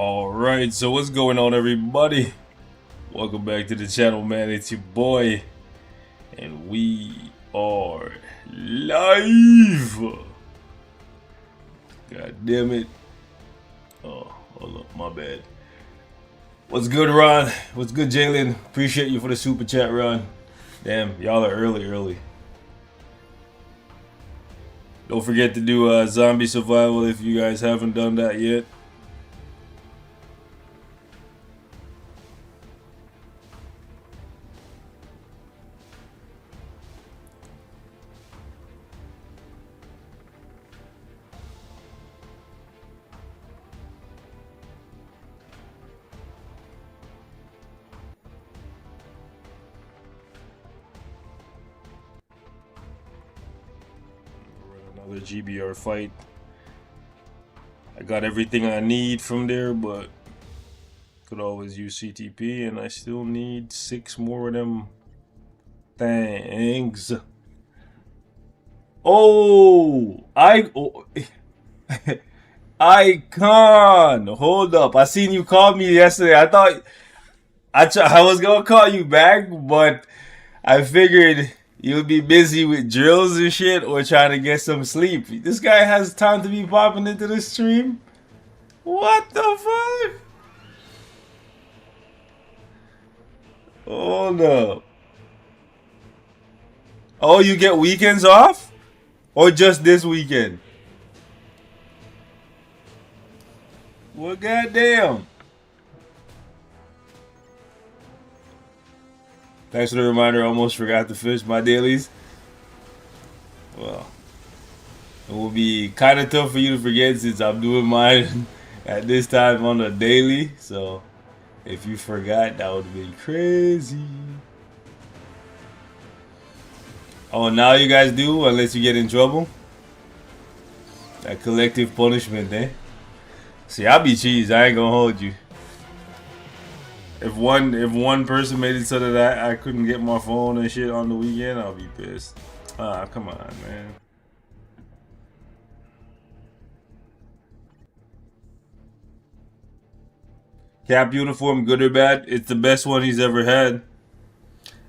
Alright, so what's going on, everybody? Welcome back to the channel, man. It's your boy, and we are live. God damn it. Oh, hold up, my bad. What's good, Ron? What's good, Jalen? Appreciate you for the super chat, Ron. Damn, y'all are early. Don't forget to do zombie survival if you guys haven't done that yet. Another GBR fight. I got everything I need from there, but could always use CTP, and I still need 6 more of them things. Oh, Icon. Hold up, I seen you call me yesterday. I thought I was gonna call you back, but I figured you'd be busy with drills and shit or trying to get some sleep. This guy has time to be popping into the stream? What the fuck? Hold up. Oh, you get weekends off? Or just this weekend? Well, goddamn. Thanks for the reminder. I almost forgot to fish my dailies. Well, it will be kind of tough for you to forget since I'm doing mine at this time on a daily. So if you forgot, that would be crazy. Oh, now you guys do, unless you get in trouble. That collective punishment, eh? See, I'll be cheese. I ain't gonna hold you. If one person made it so that I couldn't get my phone and shit on the weekend, I'll be pissed. Ah, come on, man. Cap uniform, good or bad? It's the best one he's ever had.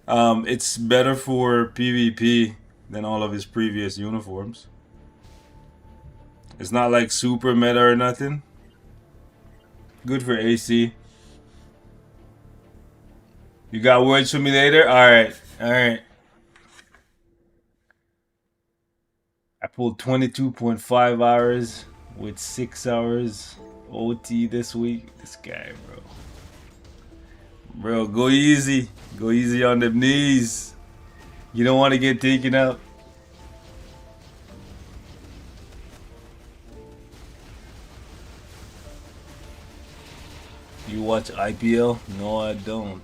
It's better for PvP than all of his previous uniforms. It's not like super meta or nothing. Good for AC. You got words for me later? Alright. I pulled 22.5 hours with 6 hours OT this week. This guy, bro. Bro, go easy. Go easy on them knees. You don't want to get taken out. You watch IPL? No, I don't.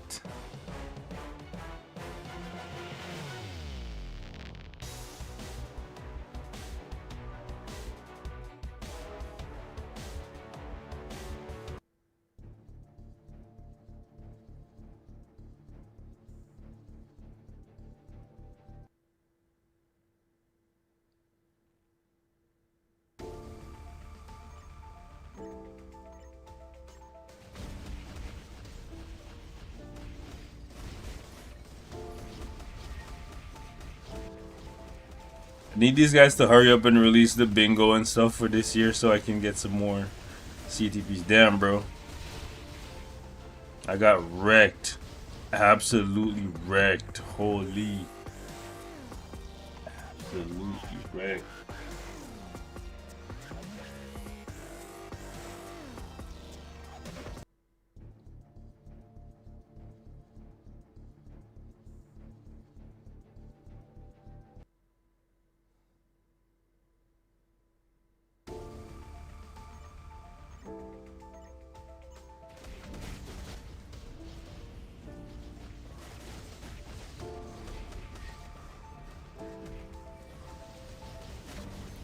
I need these guys to hurry up and release the bingo and stuff for this year so I can get some more CTPs. Damn, bro. I got wrecked. Absolutely wrecked. Holy. Absolutely wrecked.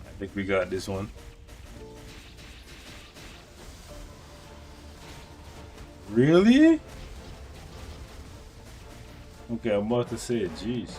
I think we got this one. Really? Okay, I'm about to say it. Jeez.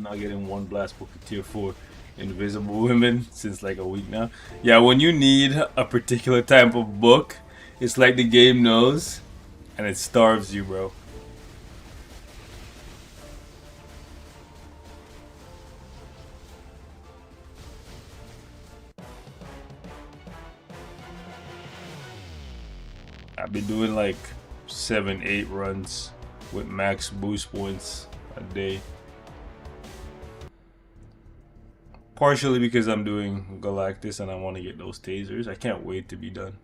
not getting one blast book of tier 4 invisible women since like a week now. Yeah, when you need a particular type of book, it's like the game knows and it starves you, bro. I've been doing like 7-8 runs with max boost points a day. Partially because I'm doing Galactus and I want to get those tasers. I can't wait to be done.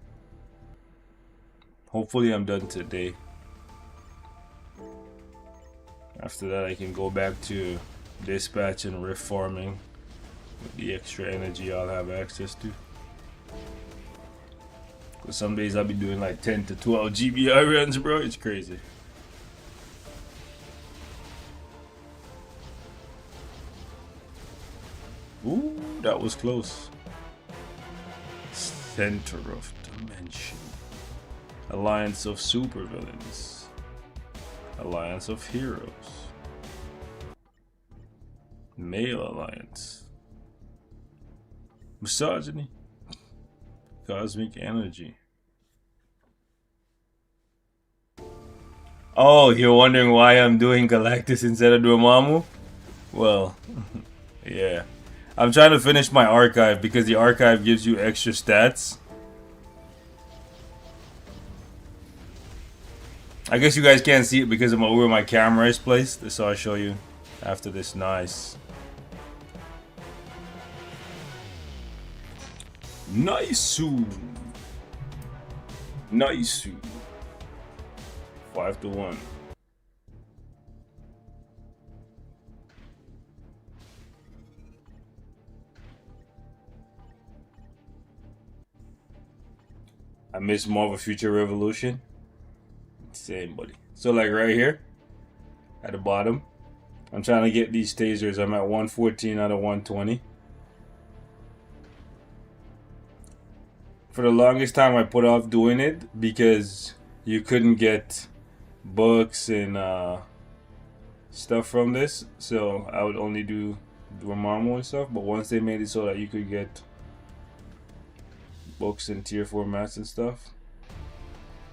Hopefully I'm done today. After that I can go back to dispatch and rift farming with the extra energy I'll have access to. Cause some days I'll be doing like 10 to 12 GBI runs, bro. It's crazy. Ooh, that was close. Center of Dimension. Alliance of Supervillains. Alliance of Heroes. Male Alliance. Misogyny. Cosmic Energy. Oh, you're wondering why I'm doing Galactus instead of Dormammu? Well, yeah. I'm trying to finish my archive because the archive gives you extra stats. I guess you guys can't see it because of where my camera is placed, so I'll show you after this. Nice. Nice. Nice. 5-1. I miss Marvel Future Revolution. Same, buddy. So like right here at the bottom, I'm trying to get these tasers. I'm at 114 out of 120. For the longest time I put off doing it because you couldn't get books and stuff from this, so I would only do Dormammu and stuff. But once they made it so that you could get books and tier 4 mats and stuff,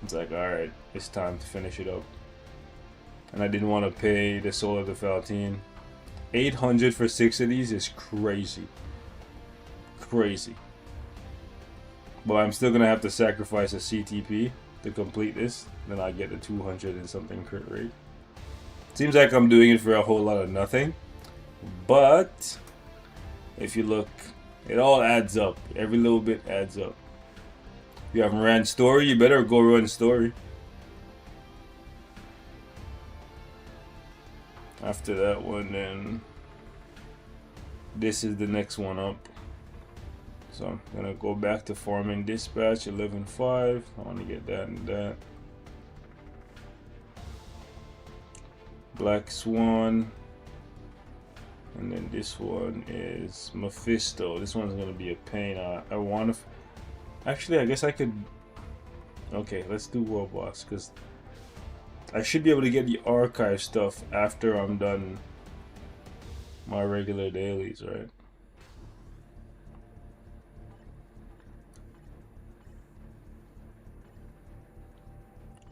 it's like, alright, it's time to finish it up. And I didn't want to pay the Soul of the Faltine. 800 for 6 of these is crazy. Crazy. But I'm still gonna have to sacrifice a CTP to complete this. Then I get the 200 and something crit rate. Seems like I'm doing it for a whole lot of nothing. But if you look, it all adds up. Every little bit adds up. If you haven't ran story, you better go run story. After that one, then this is the next one up. So I'm gonna go back to farming dispatch 11.5. I want to get that and that. Black Swan. And then this one is Mephisto. This one's gonna be a pain. I want to. Actually, I guess I could. Okay, let's do World Boss because I should be able to get the archive stuff after I'm done my regular dailies, right?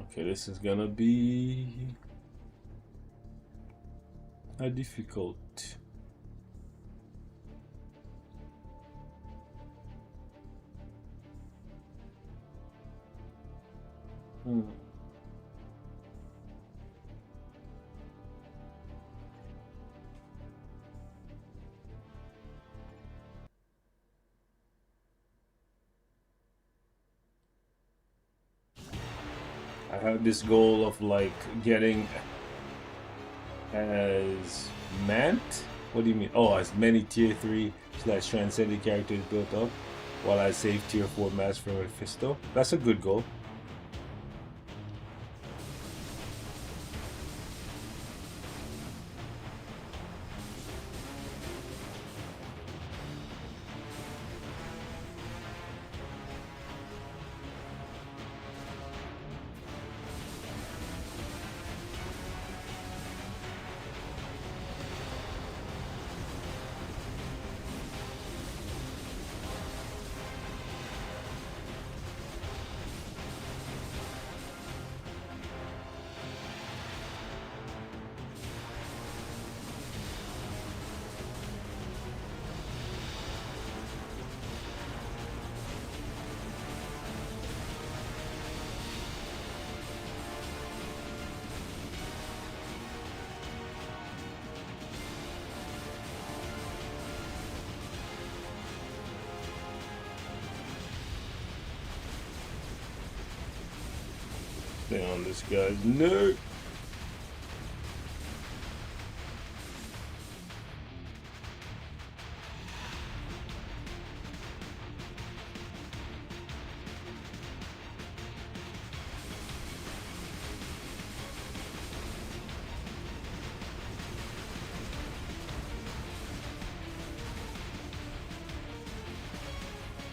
Okay, this is gonna be a difficult. I have this goal of like getting as Mant. What do you mean? Oh, as many tier 3/transcended characters built up while I save tier 4 mats for Mephisto. That's a good goal. Stay on this guy's neck.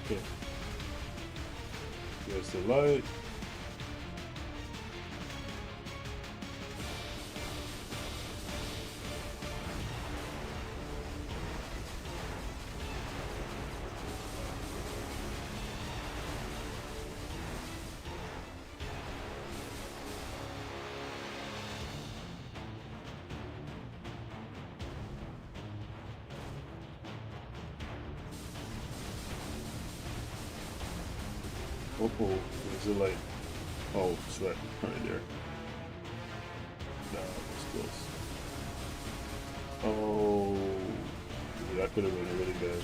Okay. There's the light. Oh, there's a light. Oh, sweat right there. Nah, that's close. Oh, that could have been really bad.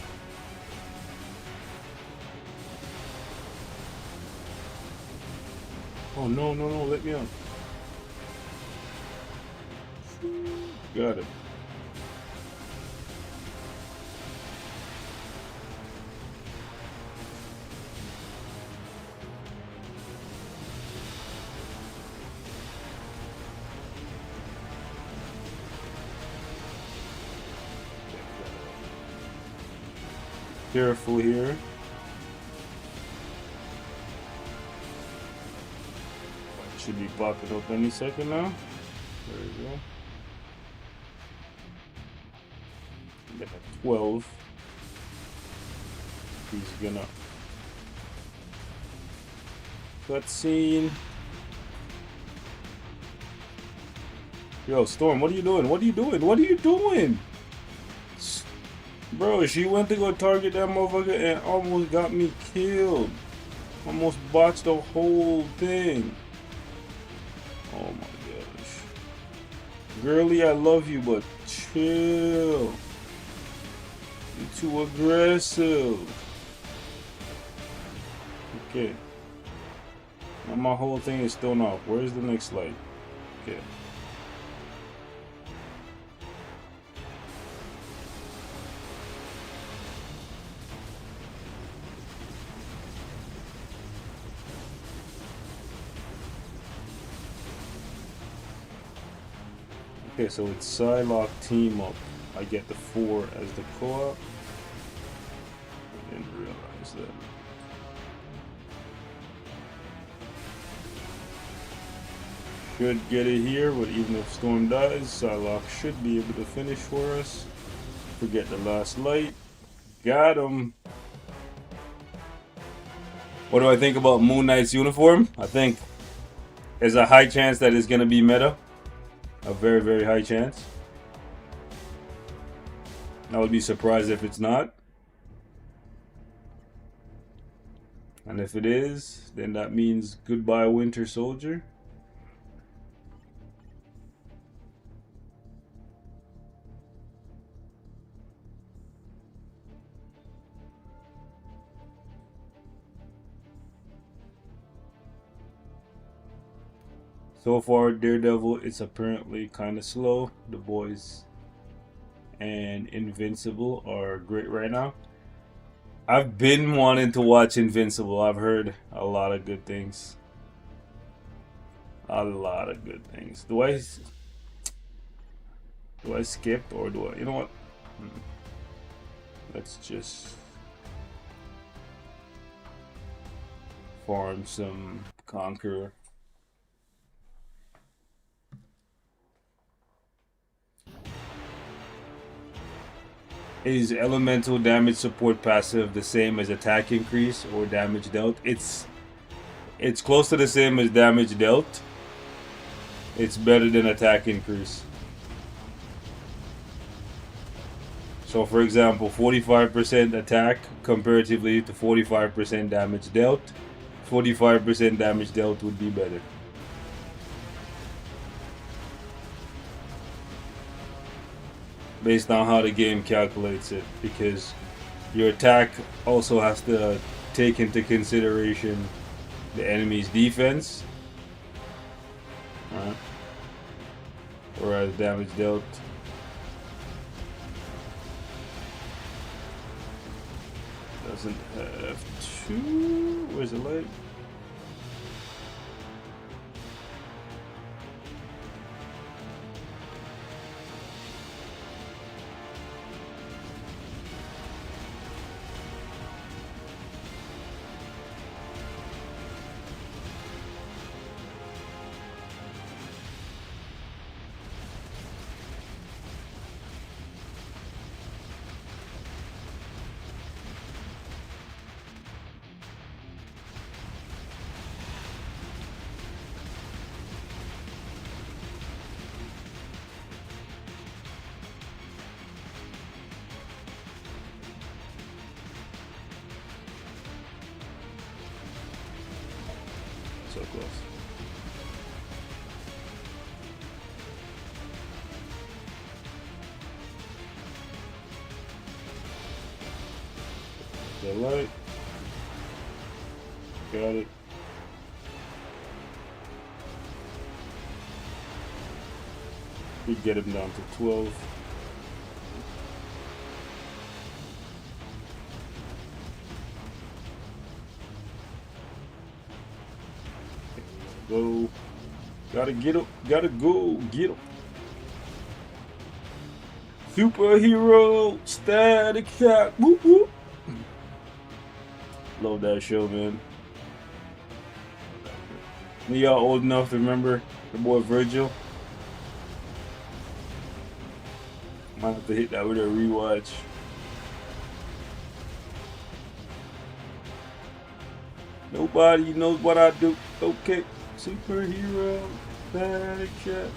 Oh, no, no, no, let me out. Got it. Careful here. Should be popping up any second now. There you go. They have 12. He's gonna cutscene. Yo, Storm, what are you doing? What are you doing? What are you doing? Bro, she went to go target that motherfucker and almost got me killed. Almost botched the whole thing. Oh my gosh. Girlie, I love you, but chill. You're too aggressive. Okay. Now my whole thing is still off. Where's the next light? Okay. Okay, so it's Psylocke team up. I get the 4 as the co-op. I didn't realize that. Should get it here, but even if Storm dies, Psylocke should be able to finish for us. Forget the last light. Got him. What do I think about Moon Knight's uniform? I think there's a high chance that it's going to be meta. A very, very high chance. I would be surprised if it's not. And if it is, then that means goodbye Winter Soldier. So far, Daredevil is apparently kind of slow. The Boys and Invincible are great right now. I've been wanting to watch Invincible. I've heard a lot of good things. A lot of good things. Do I skip or do I? You know what? Let's just farm some Conqueror. Is elemental damage support passive the same as attack increase or damage dealt? It's close to the same as damage dealt. It's better than attack increase. So for example, 45% attack comparatively to 45% damage dealt. 45% damage dealt would be better. Based on how the game calculates it, because your attack also has to take into consideration the enemy's defense, Alright. Or as damage dealt. Doesn't have two. Where's the leg? So close. The light. Got it. We get him down to 12. Go. Gotta get him. Gotta go. Get him. Superhero. Static Shock. Whoop whoop. Love that show, man. Y'all old enough to remember the boy Virgil? Might have to hit that with a rewatch. Nobody knows what I do. Okay. Superhero, Static Shock.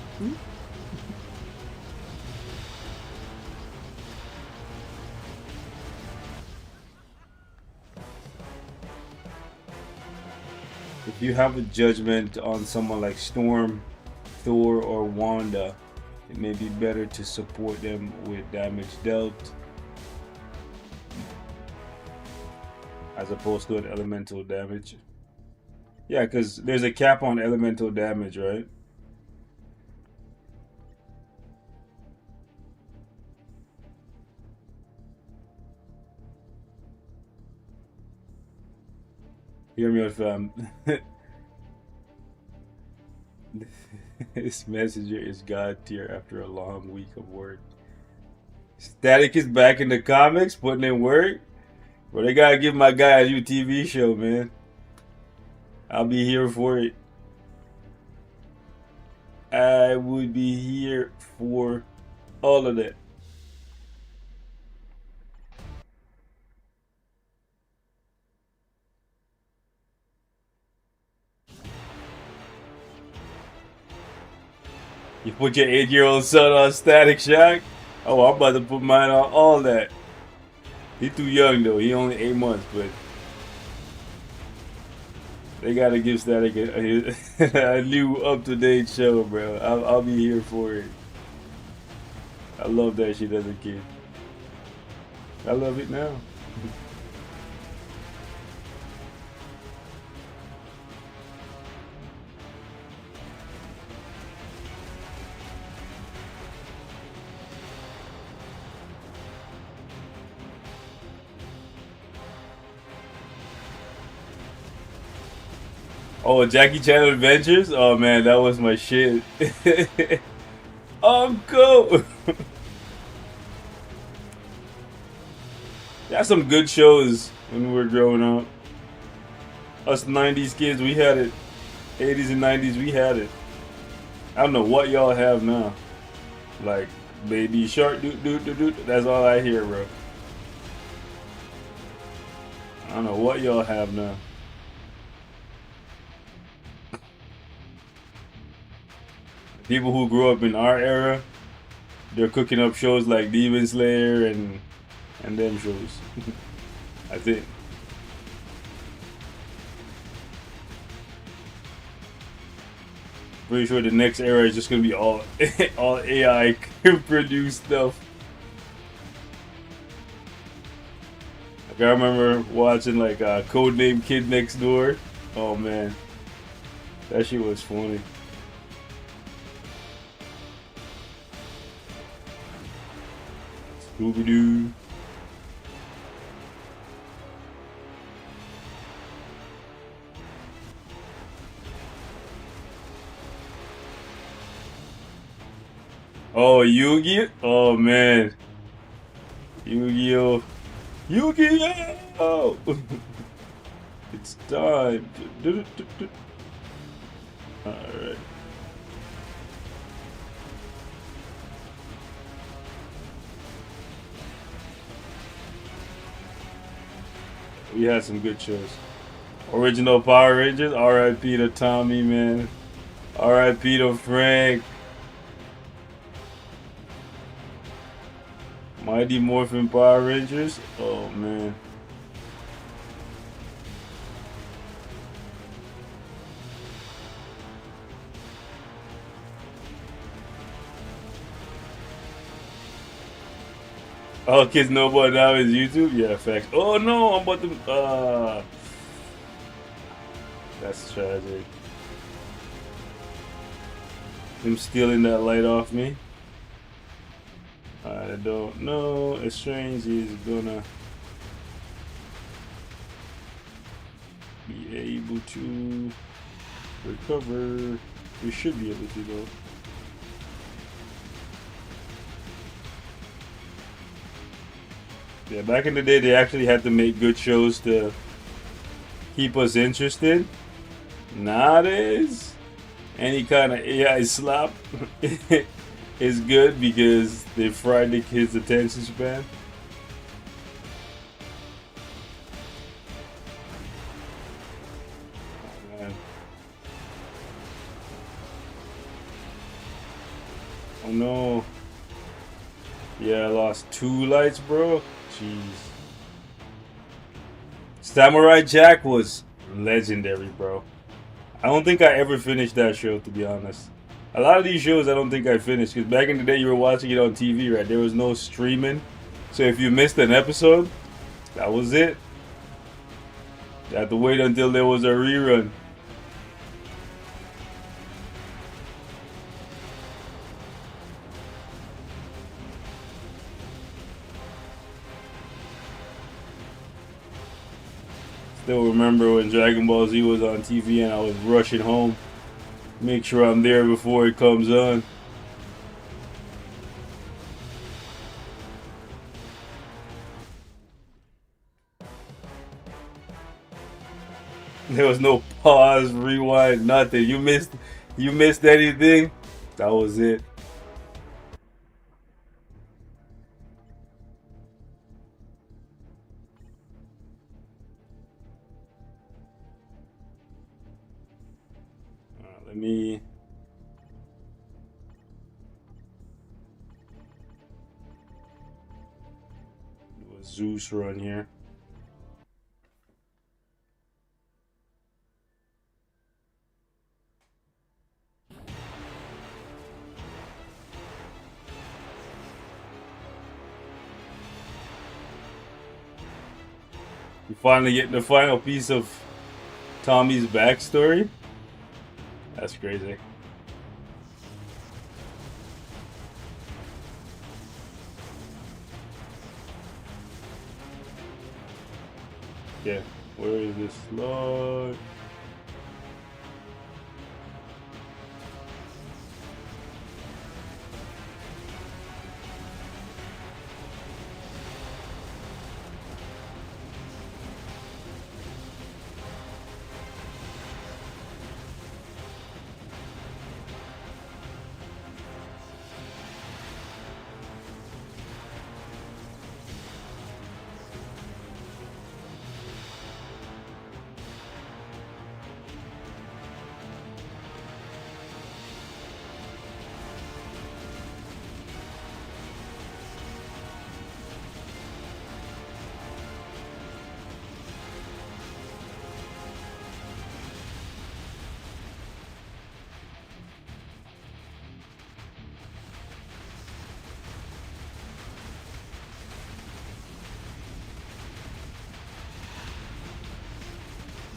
If you have a judgment on someone like Storm, Thor, or Wanda, it may be better to support them with damage dealt as opposed to an elemental damage. Yeah, because there's a cap on elemental damage, right? Hear me out, fam. This messenger is God tier after a long week of work. Static is back in the comics, putting in work. But they gotta give my guy a new TV show, man. I'll be here for it. I would be here for all of that. You put your 8-year-old son on Static Shock? Oh, I'm about to put mine on all that. He's too young though. He only 8 months, but they gotta give Static a new up-to-date show, bro. I'll be here for it. I love that shit as a kid. I love it now. Oh, Jackie Chan Adventures? Oh man, that was my shit. Uncle! That's some good shows when we were growing up. Us 90s kids, we had it. 80s and 90s, we had it. I don't know what y'all have now. Like, Baby Shark, doot. That's all I hear, bro. I don't know what y'all have now. People who grew up in our era, they're cooking up shows like Demon Slayer and them shows. I think. Pretty sure the next era is just gonna be all AI produced stuff. Like I remember watching like Codename Kid Next Door. Oh man, that shit was funny. Scooby-Doo. Oh, Yu-Gi-Oh! Oh, man. Yu-Gi-Oh! Yu-Gi-Oh! It's time. Alright. We had some good shows. Original Power Rangers, R.I.P. to Tommy, man. R.I.P. to Frank. Mighty Morphin Power Rangers. Oh, man. Oh, kids know about now is YouTube? Yeah, facts. Oh, no, I'm about to... That's tragic. Him stealing that light off me. I don't know. It's strange he's gonna be able to recover. We should be able to though. Yeah, back in the day they actually had to make good shows to keep us interested. Nowadays, any kind of AI slap is good because they fried the kids' attention span. Oh, man. Oh no. Yeah, I lost 2 lights, bro. Jeez. Samurai Jack was legendary, bro. I don't think I ever finished that show, to be honest. A lot of these shows I don't think I finished, because back in the day you were watching it on TV, right? There was no streaming. So if you missed an episode, that was it. You had to wait until there was a rerun. Still remember when Dragon Ball Z was on TV and I was rushing home. Make sure I'm there before it comes on. There was no pause, rewind, nothing. You missed anything? That was it. Let me do a Zeus run here. You finally get the final piece of Tommy's backstory. That's crazy. Yeah, where is this log?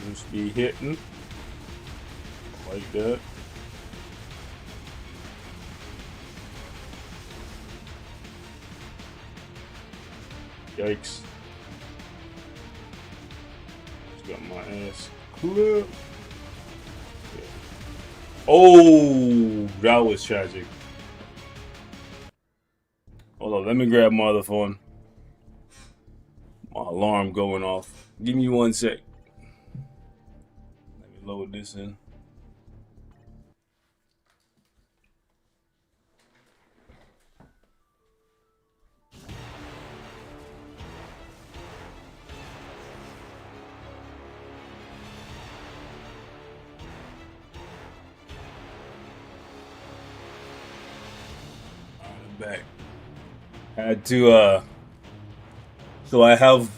Just be hitting like that. Yikes. Just got my ass clipped. Oh, that was tragic. Hold on, let me grab my other phone. My alarm going off. Give me 1 sec. Let me load this in. I'm back. Had to so I have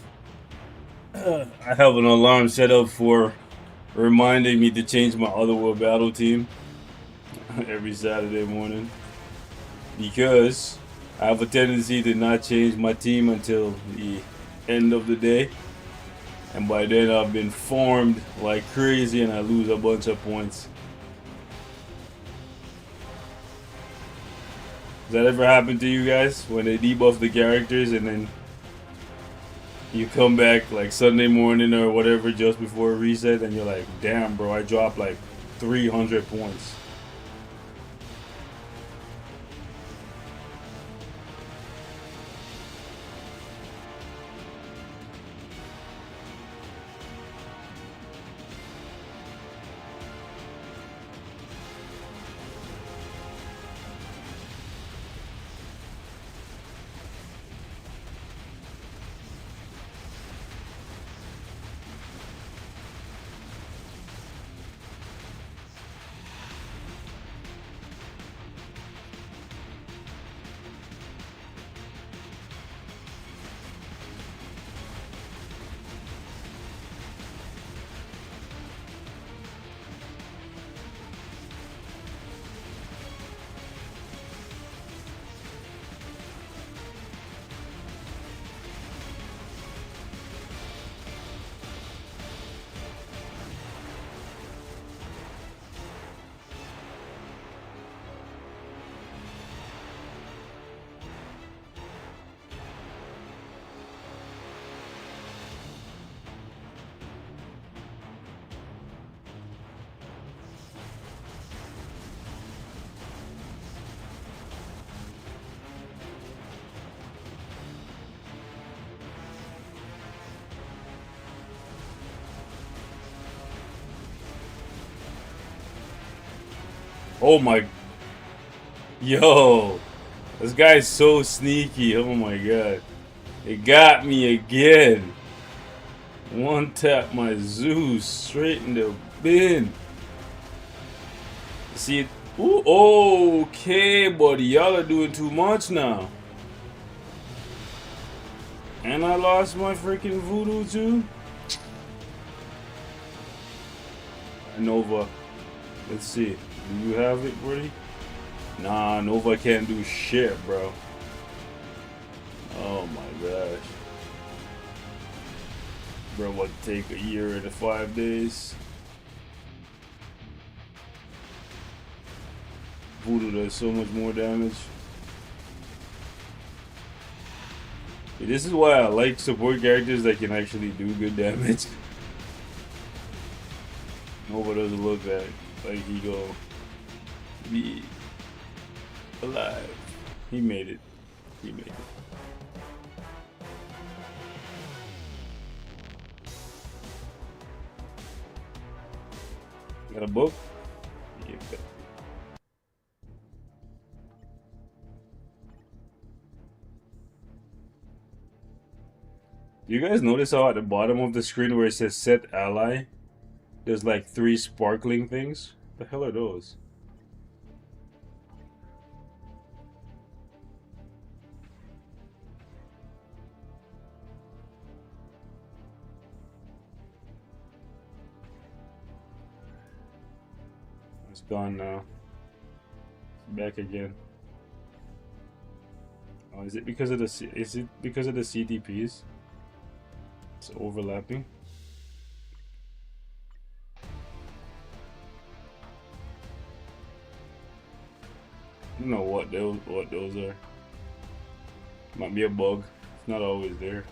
an alarm set up for reminding me to change my Otherworld battle team every Saturday morning, because I have a tendency to not change my team until the end of the day, and by then I've been farmed like crazy and I lose a bunch of points. Does that ever happen to you guys when they debuff the characters and then you come back like Sunday morning or whatever just before a reset and you're like, damn bro, I dropped like 300 points. Oh my, yo, this guy's so sneaky. Oh my god, it got me again. One tap my Zeus straight in the bin. See it? Ooh, okay, buddy, y'all are doing too much now. And I lost my freaking voodoo too. Nova, let's see. Do you have it, buddy? Nah, Nova can't do shit, bro. Oh my gosh. Bro, what take a year and 5 days? Voodoo does so much more damage. This is why I like support characters that can actually do good damage. Nova doesn't look like he go be alive. He made it. He made it. Got a book? Yeah. You guys notice how at the bottom of the screen where it says set ally, there's like 3 sparkling things? What the hell are those? It's gone now. It's back again. Oh, is it because of the CTPs? It's overlapping. I don't know what those are. Might be a bug. not always there.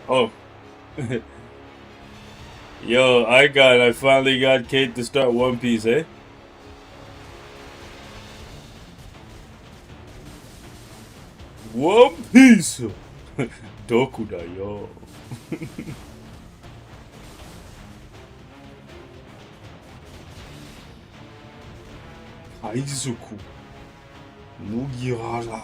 Oh. Yo, I finally got Kate to start One Piece, eh? One Piece! Doku da yo. Kaizoku. Nogihara.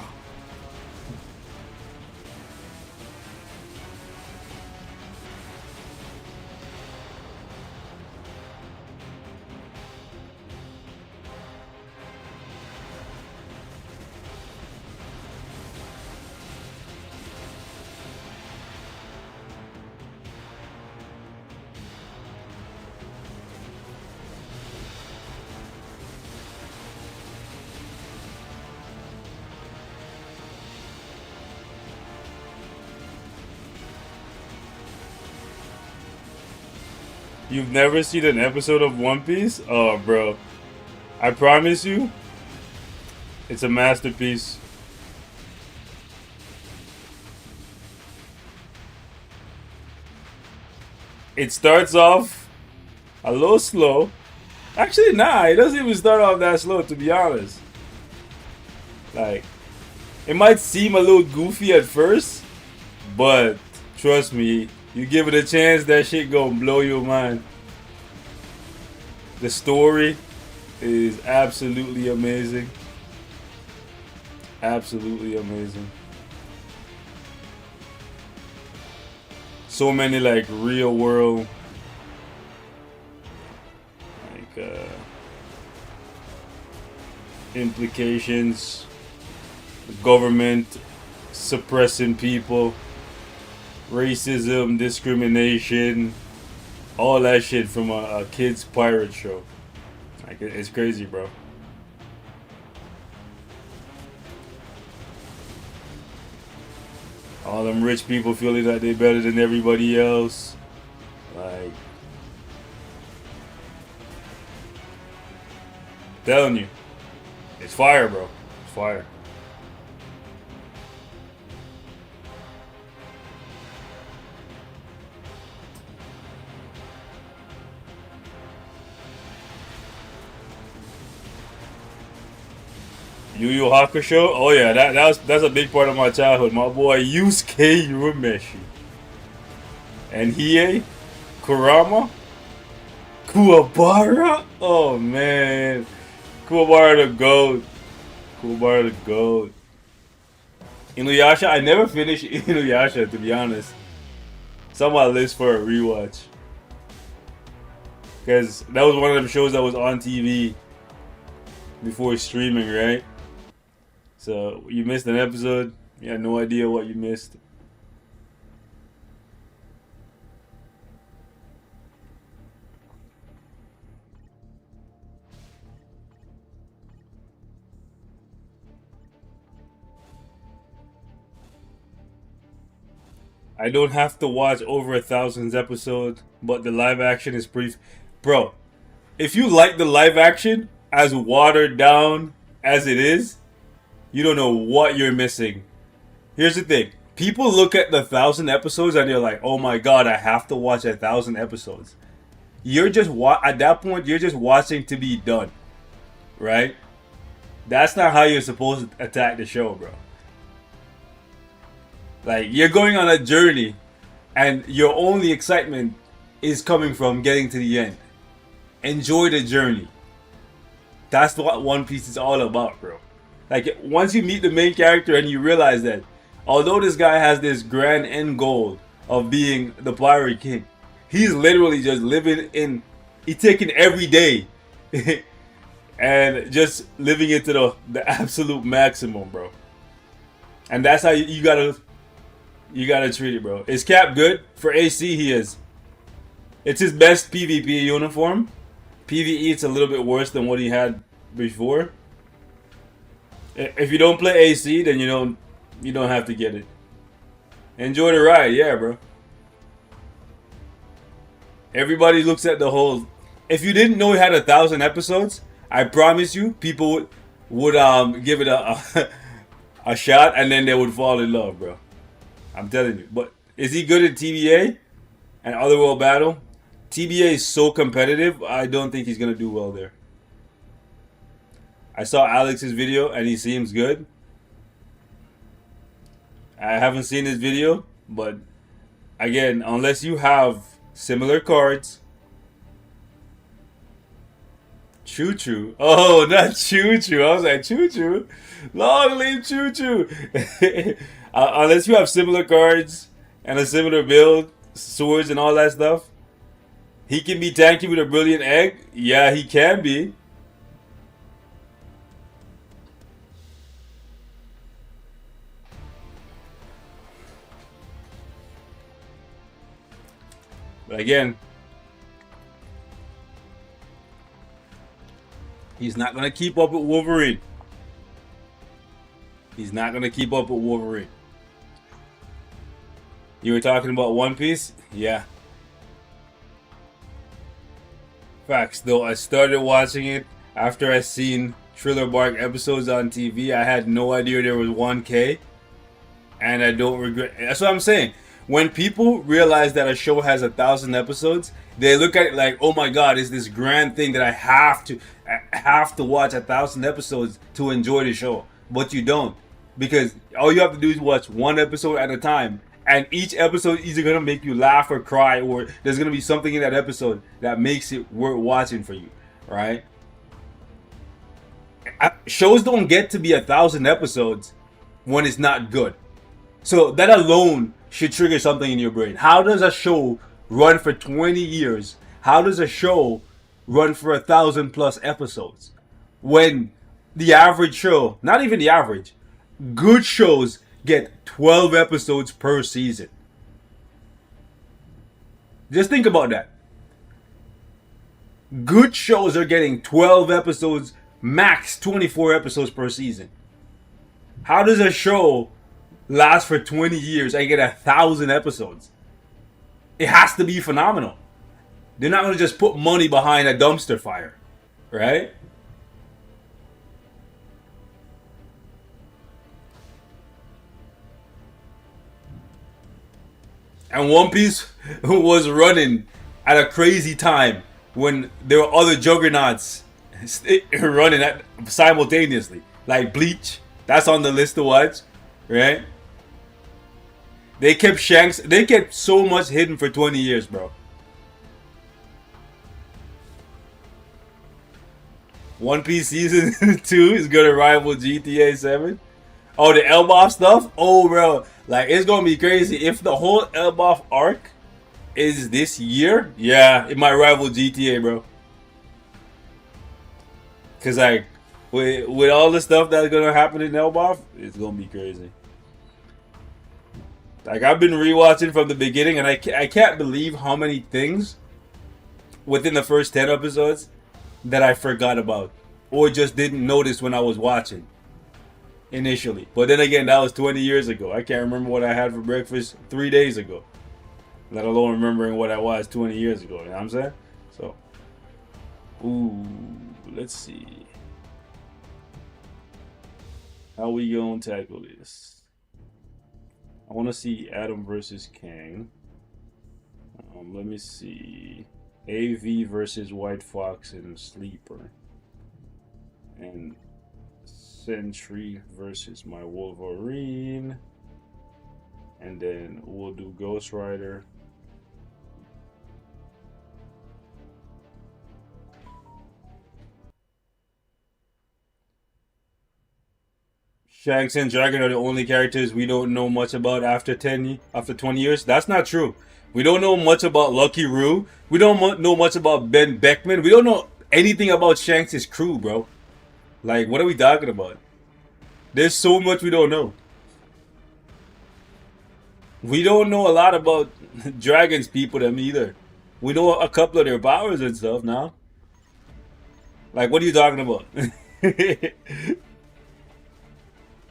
You've never seen an episode of One Piece? Oh, bro. I promise you, it's a masterpiece. It starts off a little slow. Actually, nah, it doesn't even start off that slow, to be honest. Like, it might seem a little goofy at first, but trust me, you give it a chance, that shit gonna blow your mind. The story is absolutely amazing. Absolutely amazing. So many like real world implications. The government suppressing people, racism, discrimination, all that shit from a kid's pirate show. Like, it's crazy, bro. All them rich people feeling that they're better than everybody else. Like, telling you, it's fire, bro. It's fire. Yu Yu Hakusho? Oh yeah, that's a big part of my childhood. My boy Yusuke Urameshi. And Hiei, Kurama, Kuwabara. Oh man, Kuwabara the GOAT. Kuwabara the GOAT. Inuyasha, I never finished Inuyasha, to be honest. It's on my list for a rewatch. Because that was one of them shows that was on TV before streaming, right? So you missed an episode, you had no idea what you missed. I don't have to watch over 1,000 episodes, but the live action is pretty... Bro, if you like the live action, as watered down as it is, you don't know what you're missing. Here's the thing. People look at the 1,000 episodes and they're like, oh my god, I have to watch 1,000 episodes. You're just... At that point, you're just watching to be done. Right? That's not how you're supposed to attack the show, bro. Like, you're going on a journey, and your only excitement is coming from getting to the end. Enjoy the journey. That's what One Piece is all about, bro. Like, once you meet the main character and you realize that, although this guy has this grand end goal of being the Pirate King, He's literally just living in. He's taking every day, and just living it to the absolute maximum, bro. And that's how you gotta treat it, bro. Is Cap good for AC? He is. It's his best PvP uniform. PvE, it's a little bit worse than what he had before. If you don't play AC, then you don't have to get it. Enjoy the ride, yeah, bro. Everybody looks at the whole. If you didn't know he had 1,000 episodes, I promise you, people would give it a shot, and then they would fall in love, bro. I'm telling you. But is he good at TBA and Otherworld Battle? TBA is so competitive. I don't think he's gonna do well there. I saw Alex's video and he seems good. I haven't seen his video, but again, unless you have similar cards. Choo Choo. Oh, not Choo Choo. I was like, Choo Choo? Long live Choo Choo. Unless you have similar cards and a similar build, swords and all that stuff. He can be tanky with a brilliant egg. Yeah, he can be. But again, he's not going to keep up with Wolverine. He's not going to keep up with Wolverine. You were talking about One Piece? Yeah. Facts, though. I started watching it after I seen Thriller Bark episodes on TV. I had no idea there was 1K. And I don't regret. That's what I'm saying. When people realize that a show has 1,000 episodes, they look at it like, "Oh my God, it's this grand thing that I have to watch 1,000 episodes to enjoy the show." But you don't, because all you have to do is watch one episode at a time, and each episode is either gonna make you laugh or cry, or there's gonna be something in that episode that makes it worth watching for you, right? Shows don't get to be 1,000 episodes when it's not good. So that alone should trigger something in your brain. How does a show run for 20 years? How does a show run for 1,000+ episodes? When the average show, not even the average, good shows get 12 episodes per season. Just think about that. Good shows are getting 12 episodes, max 24 episodes per season. How does a show last for 20 years and get 1,000 episodes? It has to be phenomenal. They're not going to just put money behind a dumpster fire, right? And One Piece was running at a crazy time when there were other juggernauts running simultaneously. Like Bleach, that's on the list to watch, right? They kept so much hidden for 20 years, bro. One Piece Season 2 is gonna rival GTA 7. Oh, the Elbaf stuff? Oh, bro. Like, it's gonna be crazy. If the whole Elbaf arc is this year, yeah, it might rival GTA, bro. Because, like, with all the stuff that's gonna happen in Elbaf, it's gonna be crazy. Like, I've been rewatching from the beginning, and I can't believe how many things within the first 10 episodes that I forgot about or just didn't notice when I was watching initially. But then again, that was 20 years ago. I can't remember what I had for breakfast 3 days ago, let alone remembering what I was 20 years ago. You know what I'm saying? So, ooh, let's see. How we gonna tackle this? I want to see Adam versus Kang. Let me see. AV versus White Fox and Sleeper. And Sentry versus my Wolverine. And then we'll do Ghost Rider. Shanks and Dragon are the only characters we don't know much about after 20 years. That's not true. We don't know much about Lucky Roo. We don't know much about Ben Beckman. We don't know anything about Shanks' crew, bro. Like, what are we talking about? There's so much we don't know. We don't know a lot about Dragon's people them either. We know a couple of their powers and stuff now. Like, what are you talking about?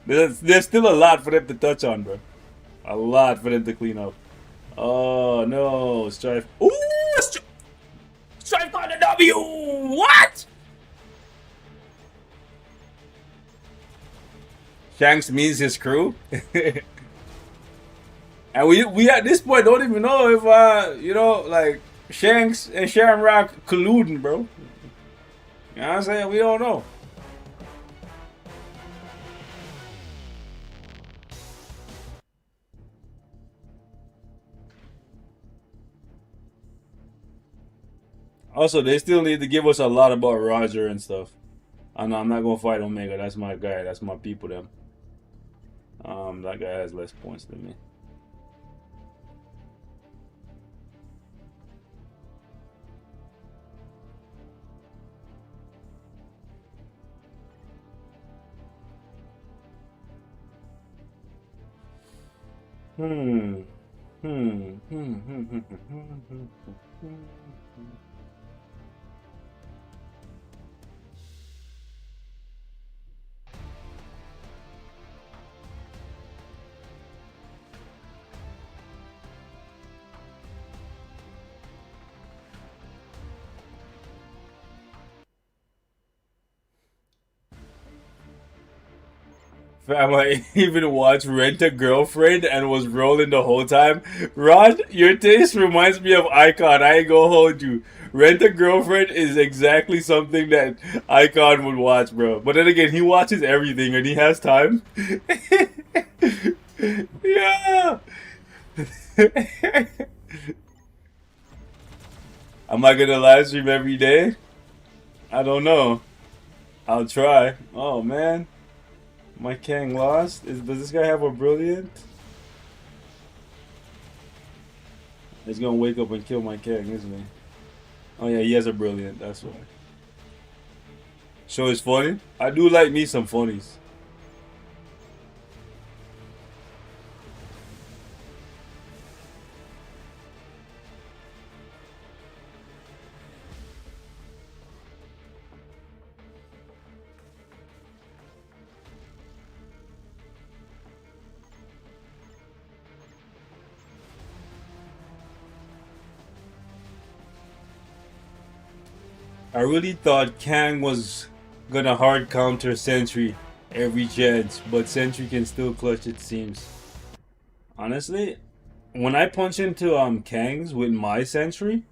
there's still a lot for them to touch on, bro. A lot for them to clean up. Oh no, Strife. Ooh, Strife got a W. What? Shanks means his crew. And we at this point don't even know if you know, like Shanks and Shamrock colluding, bro. You know what I'm saying? We don't know. Also, they still need to give us a lot about Roger and stuff. I know I'm not gonna fight Omega. That's my guy. That's my people. Them. That guy has less points than me. Fam, I even watched Rent a Girlfriend and was rolling the whole time. Rod, your taste reminds me of Icon. I ain't gonna hold you. Rent a Girlfriend is exactly something that Icon would watch, bro. But then again, he watches everything and he has time. Yeah. Am I gonna live stream every day? I don't know. I'll try. Oh man. My Kang lost? Does this guy have a brilliant? He's gonna wake up and kill my Kang, isn't he? Oh yeah, he has a brilliant, that's why. Show is funny? I do like me some funnies. I really thought Kang was gonna hard counter Sentry every chance, but Sentry can still clutch, it seems. Honestly, when I punch into Kangs with my Sentry,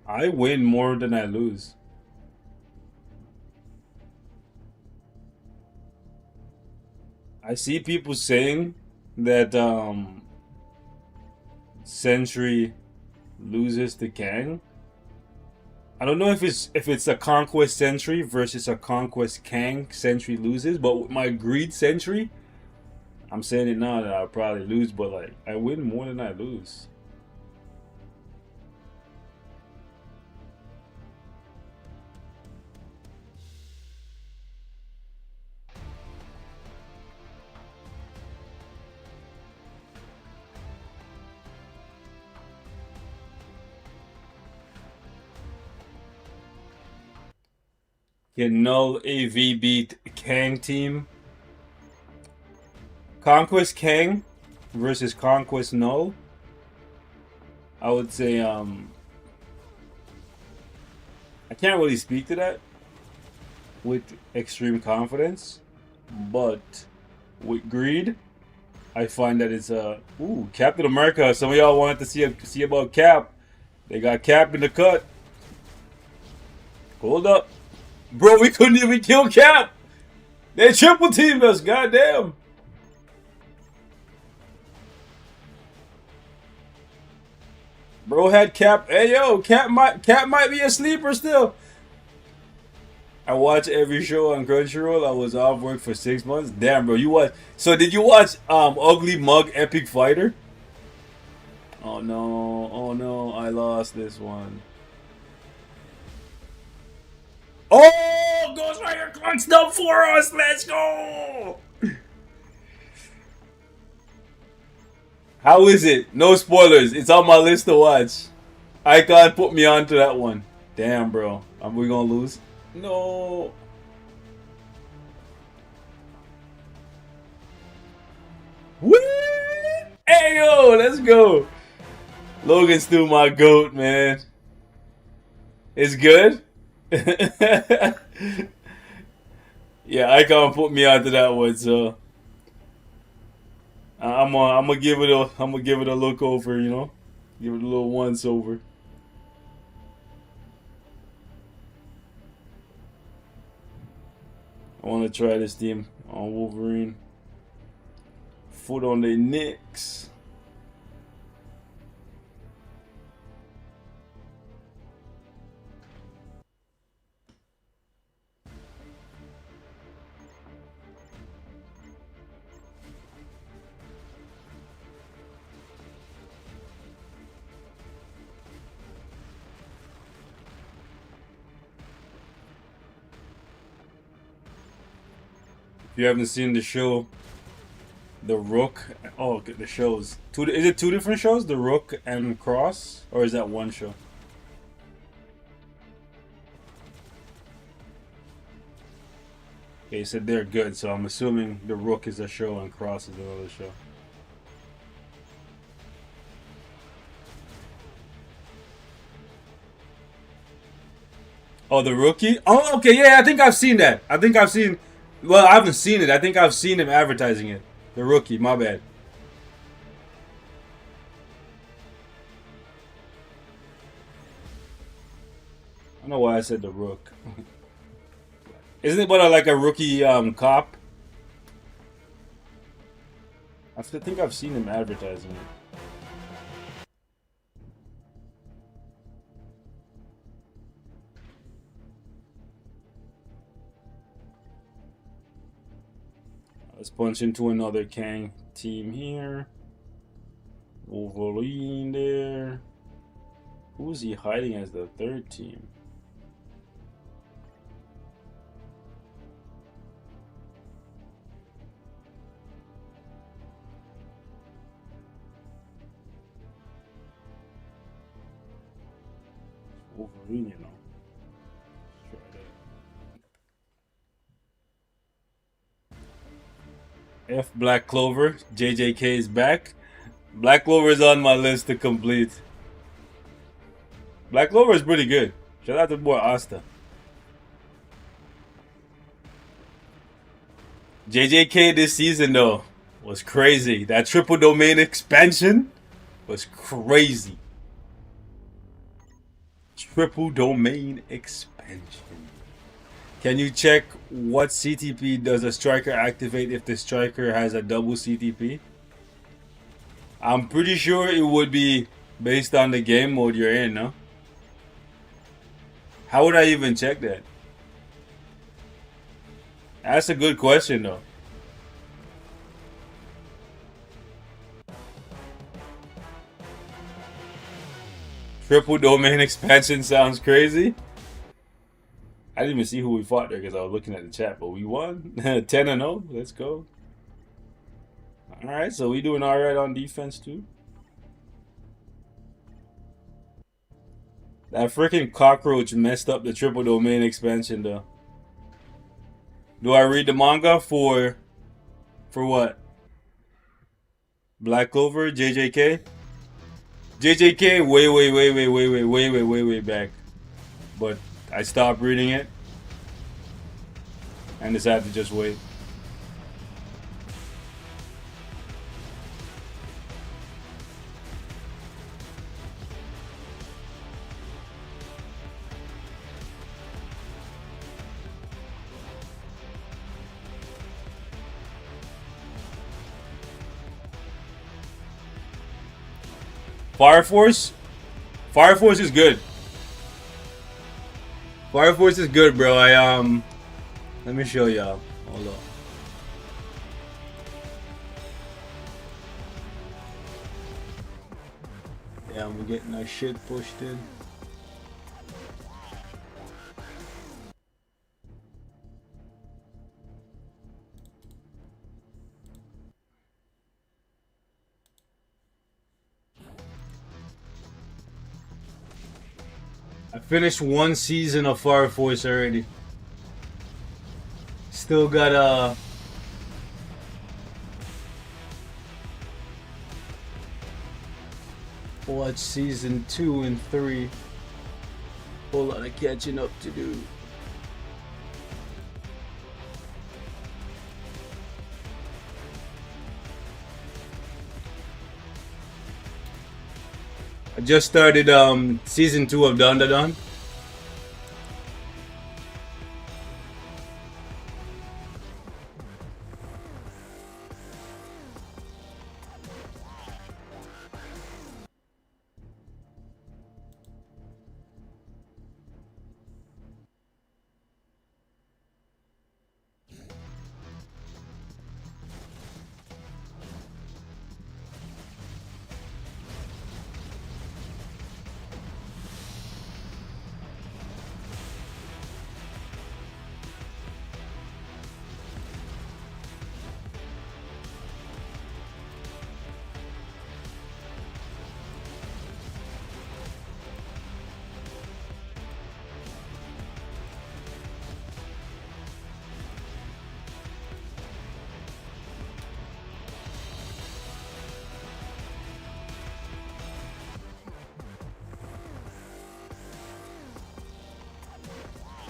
I win more than I lose. I see people saying that Sentry loses to Kang. I don't know if it's a Conquest Sentry versus a Conquest Kang Sentry loses, but with my Greed Sentry, I'm saying it now that I'll probably lose, but like I win more than I lose. Can Null AV beat Kang team? Conquest Kang versus Conquest Null? I would say I can't really speak to that with extreme confidence, but with Greed, I find that it's ooh, Captain America. Some of y'all wanted to see about Cap. They got Cap in the cut. Hold up. Bro, we couldn't even kill Cap. They triple teamed us, goddamn. Bro had Cap. Hey yo, Cap might be a sleeper still. I watch every show on Crunchyroll. I was off work for 6 months. Damn, bro, you watch? So did you watch Ugly Mug Epic Fighter? Oh no! Oh no! I lost this one. Oh, Ghost Rider clutched up for us. Let's go. How is it? No spoilers. It's on my list to watch. Icon put me onto that one. Damn, bro. Are we gonna lose? No. Woo! Hey yo, let's go. Logan's still my goat, man. It's good. Yeah, Icon put me onto that one, so I'm gonna give it a look over, you know, give it a little once over. I want to try this team on Wolverine. Foot on the Knicks. If you haven't seen the show, The Rook. Oh, the shows. Is it two different shows? The Rook and Cross, or is that one show? Okay, you said they're good, so I'm assuming The Rook is a show and Cross is another show. Oh, The Rookie? Oh, okay, yeah, I think I've seen that. I think I've seen. Well, I haven't seen it. I think I've seen him advertising it. The Rookie, my bad. I don't know why I said The Rook. Isn't it but like a rookie cop? I think I've seen him advertising it. Let's punch into another Kang team here. Wolverine there. Who's he hiding as the third team? Wolverine, you know. Let's try that. F Black Clover. JJK is back. Black Clover is on my list to complete. Black Clover is pretty good. Shout out to boy Asta. JJK this season though was crazy. That triple domain expansion was crazy. Triple domain expansion. Can you check what CTP does a striker activate if the striker has a double CTP? I'm pretty sure it would be based on the game mode you're in, no? How would I even check that? That's a good question, though. Triple domain expansion sounds crazy. I didn't even see who we fought there because I was looking at the chat, but we won. 10-0. Let's go. Alright, so we doing alright on defense, too. That freaking cockroach messed up the triple domain expansion, though. Do I read the manga for what? Black Clover, JJK? JJK way back. But I stopped reading it and decided to just wait. Fire Force? Fire Force is good. Fire Force is good, bro. Let me show y'all. Hold on. Yeah, we're getting our shit pushed in. I finished one season of Fire Force already. Still got watch season 2 and 3. Whole lot of catching up to do. I just started season 2 of Don Da Don.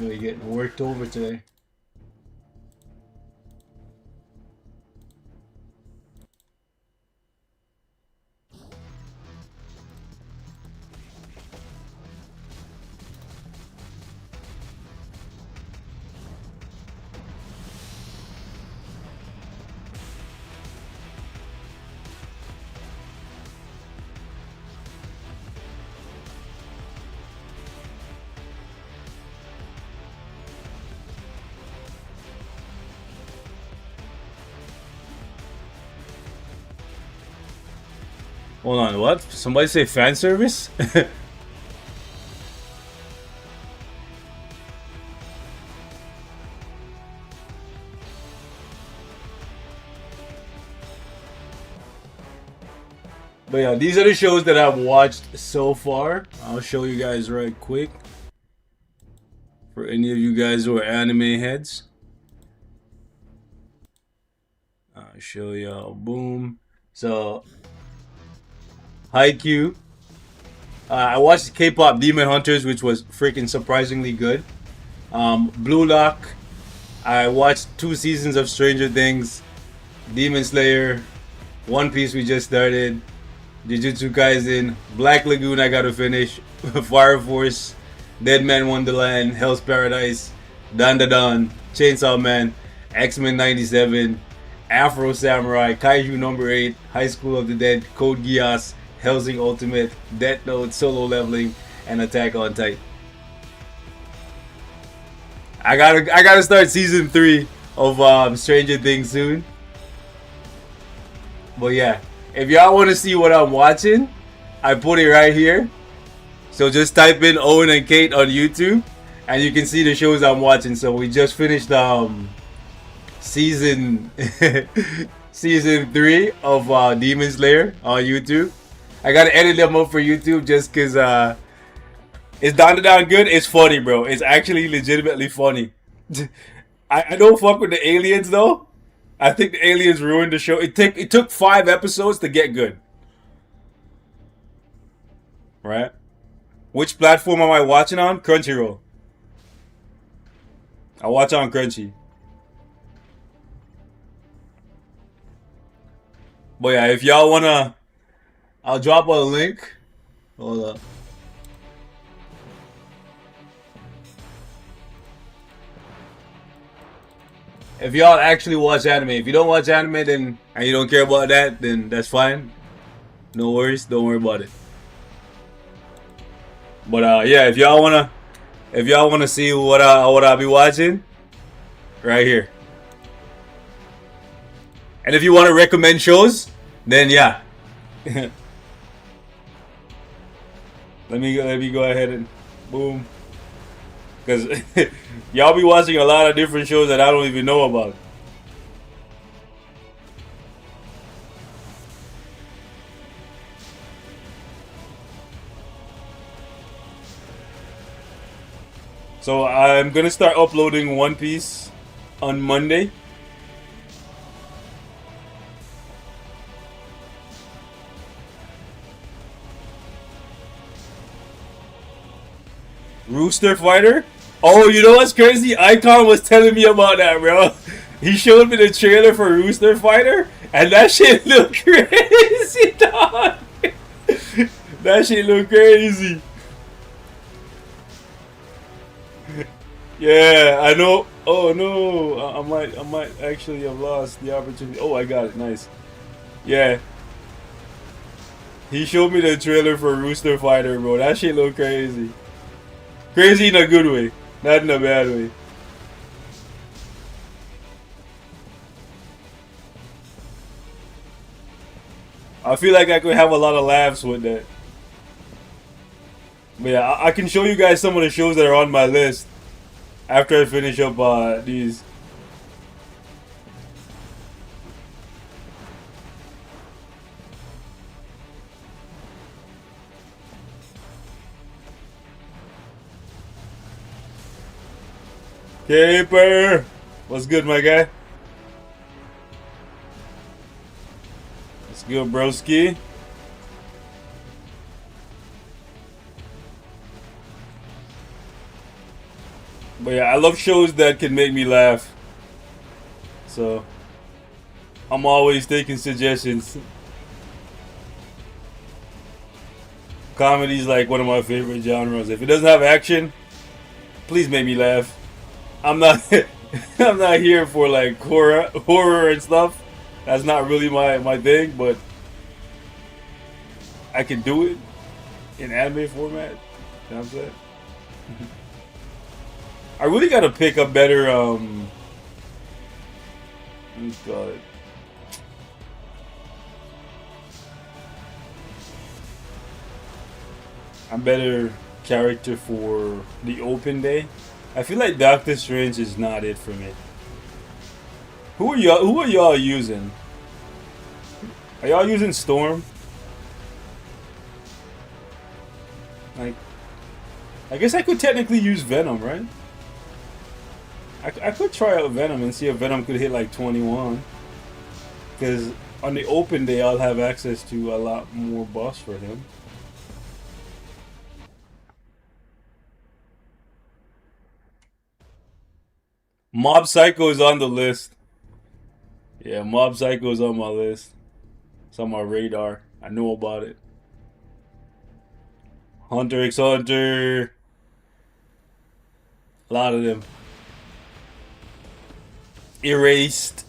Really getting worked over today. Hold on, what? Somebody say fan service? But yeah, these are the shows that I've watched so far. I'll show you guys right quick. For any of you guys who are anime heads. I'll show y'all. Boom. So, Haikyuu. I watched K-pop Demon Hunters, which was freaking surprisingly good. Blue Lock. I watched 2 seasons of Stranger Things. Demon Slayer. One Piece we just started. Jujutsu Kaisen. Black Lagoon I gotta finish. Fire Force. Dead Man Wonderland. Hell's Paradise. Dan Da Dan. Chainsaw Man. X-Men 97. Afro Samurai. Kaiju number 8. High School of the Dead. Code Geass. Hellsing Ultimate, Death Note, Solo Leveling, and Attack on Titan. I gotta start season 3 of Stranger Things soon. But yeah, if y'all want to see what I'm watching, I put it right here. So just type in Owen and Kate on YouTube, and you can see the shows I'm watching. So we just finished season season 3 of Demon Slayer on YouTube. I gotta edit them up for YouTube just cause it's Don Da Don good. It's funny, bro. It's actually legitimately funny. I don't fuck with the aliens though. I think the aliens ruined the show. It took 5 episodes to get good. Right? Which platform am I watching on? Crunchyroll. I watch on Crunchy. But yeah, if y'all wanna, I'll drop a link. Hold up. If y'all actually watch anime, if you don't watch anime, then and you don't care about that, then that's fine. No worries, don't worry about it. But yeah, if y'all wanna If y'all want to see what I'll be watching, right here. And if you want to recommend shows, then yeah. let me go ahead and boom. Because y'all be watching a lot of different shows that I don't even know about. So I'm gonna start uploading One Piece on Monday. Rooster Fighter? Oh, you know what's crazy? Icon was telling me about that, bro. He showed me the trailer for Rooster Fighter, and that shit look crazy, dog. That shit look crazy. Yeah, I know. Oh no, I might actually have lost the opportunity. Oh, I got it. Nice. Yeah. He showed me the trailer for Rooster Fighter, bro. That shit look crazy. Crazy in a good way, not in a bad way. I feel like I could have a lot of laughs with that. But yeah, I can show you guys some of the shows that are on my list after I finish up these. Caper! What's good, my guy? What's good, broski? But yeah, I love shows that can make me laugh. So, I'm always taking suggestions. Comedy's like one of my favorite genres. If it doesn't have action, please make me laugh. I'm not I'm not here for like horror and stuff. That's not really my thing, but I can do it in anime format. You know what I'm saying? I really gotta pick a better what do you call it? A better character for the open day. I feel like Doctor Strange is not it for me. Who are y'all using? Are y'all using Storm? Like, I guess I could technically use Venom, right? I could try out Venom and see if Venom could hit like 21. Because on the open day, I'll have access to a lot more buffs for him. Mob Psycho is on the list. Yeah, Mob Psycho is on my list. It's on my radar. I know about it. Hunter x Hunter. A lot of them. Erased.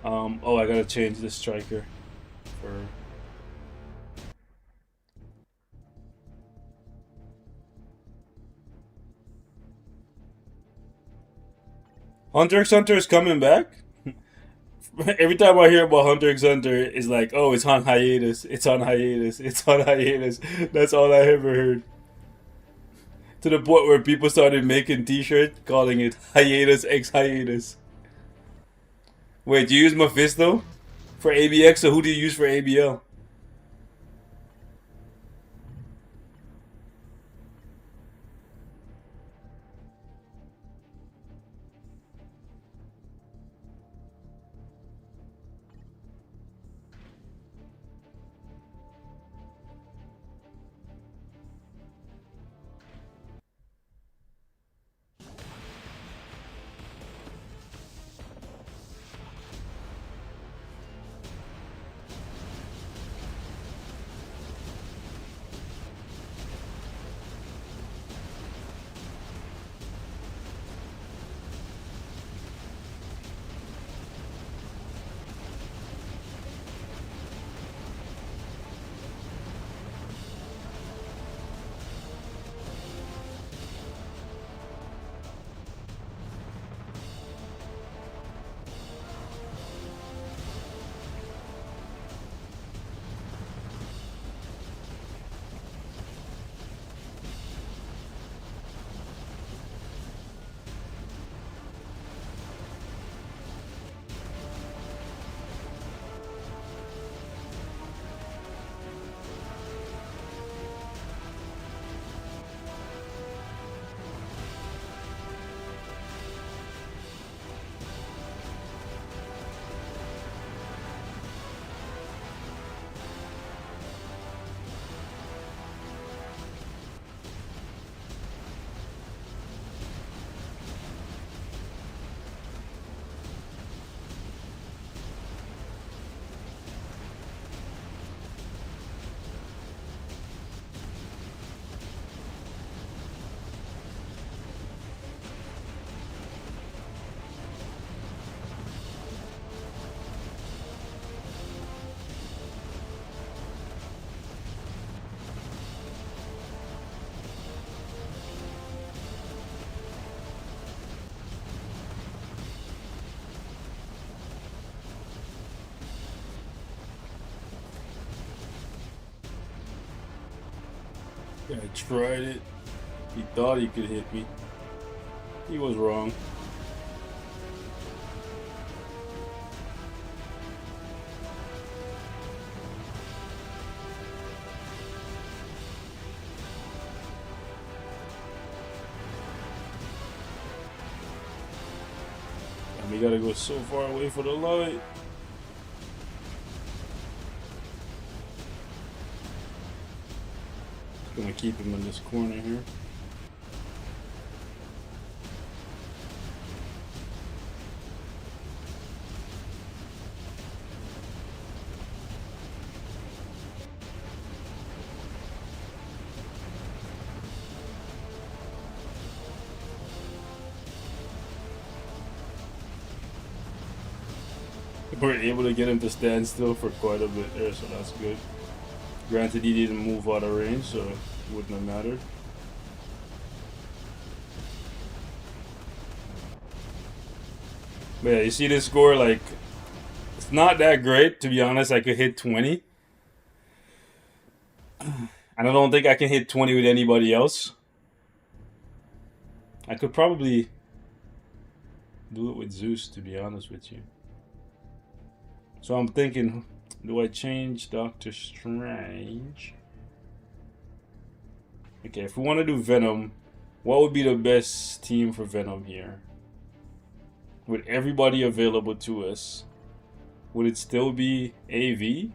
Oh, I gotta change the striker for. Hunter x Hunter is coming back. Every time I hear about Hunter x Hunter, it's like, oh, it's on hiatus. It's on hiatus. It's on hiatus. That's all I ever heard. To the point where people started making T-shirts calling it hiatus x hiatus. Wait, do you use Mephisto for ABX, or who do you use for ABL? I tried it. He thought he could hit me. He was wrong. And we gotta go so far away for the light. Gonna keep him in this corner here. We're able to get him to stand still for quite a bit there, so that's good. Granted, he didn't move out of range, so it wouldn't have mattered. But yeah, you see this score, like, it's not that great, to be honest. I could hit 20. And I don't think I can hit 20 with anybody else. I could probably do it with Zeus, to be honest with you. So I'm thinking, do I change Doctor Strange? Okay, if we want to do Venom, what would be the best team for Venom here? With everybody available to us, would it still be AV?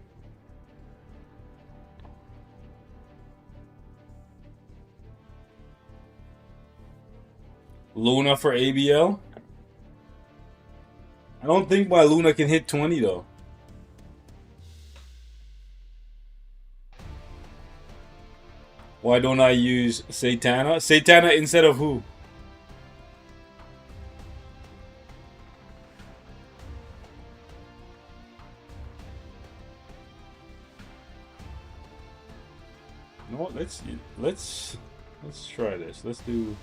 Luna for ABL? I don't think my Luna can hit 20 though. Why don't I use Satana? Satana instead of who? No, let's try this. Let's do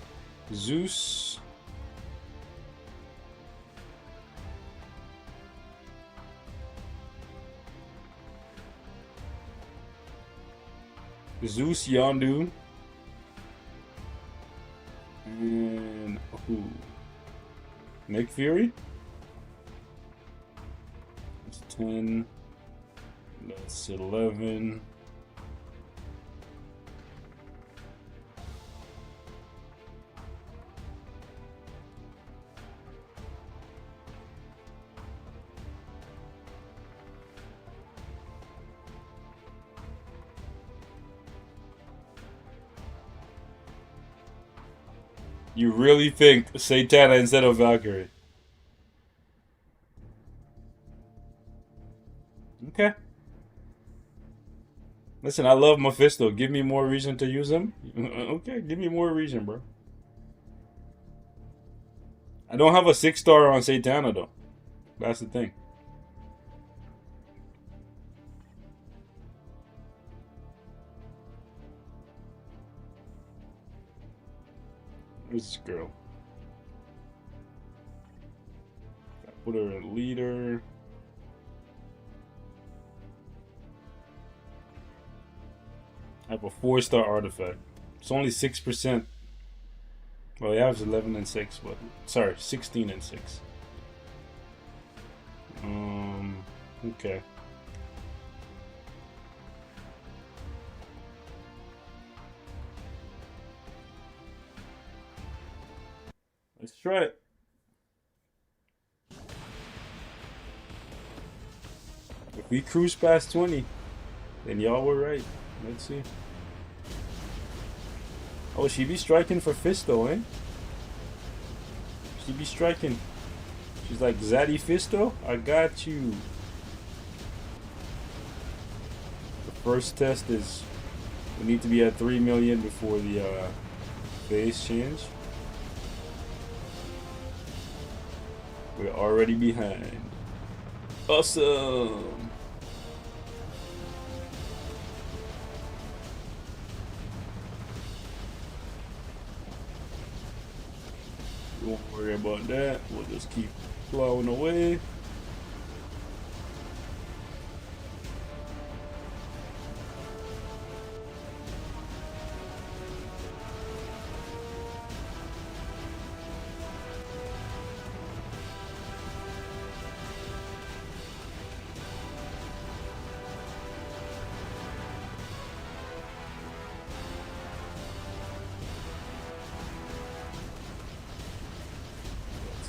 Zeus. Zeus, Yondu, and who? Nick Fury? That's 10. That's 11. You really think Satana instead of Valkyrie? Okay. Listen, I love Mephisto. Give me more reason to use him. Okay, give me more reason, bro. I don't have a 6-star on Satana though. That's the thing. Who's this girl? Put her in leader. I have a 4-star artifact. It's only 6%. Well, yeah, it's 11 and 6, but sorry, 16 and 6. Okay. Let's try it. If we cruise past 20, then y'all were right. Let's see. Oh, she be striking for Fisto, eh? She be striking. She's like, Zaddy Fisto, I got you. The first test is we need to be at 3 million before the phase change. We're already behind. Awesome. Don't worry about that. We'll just keep plowing away.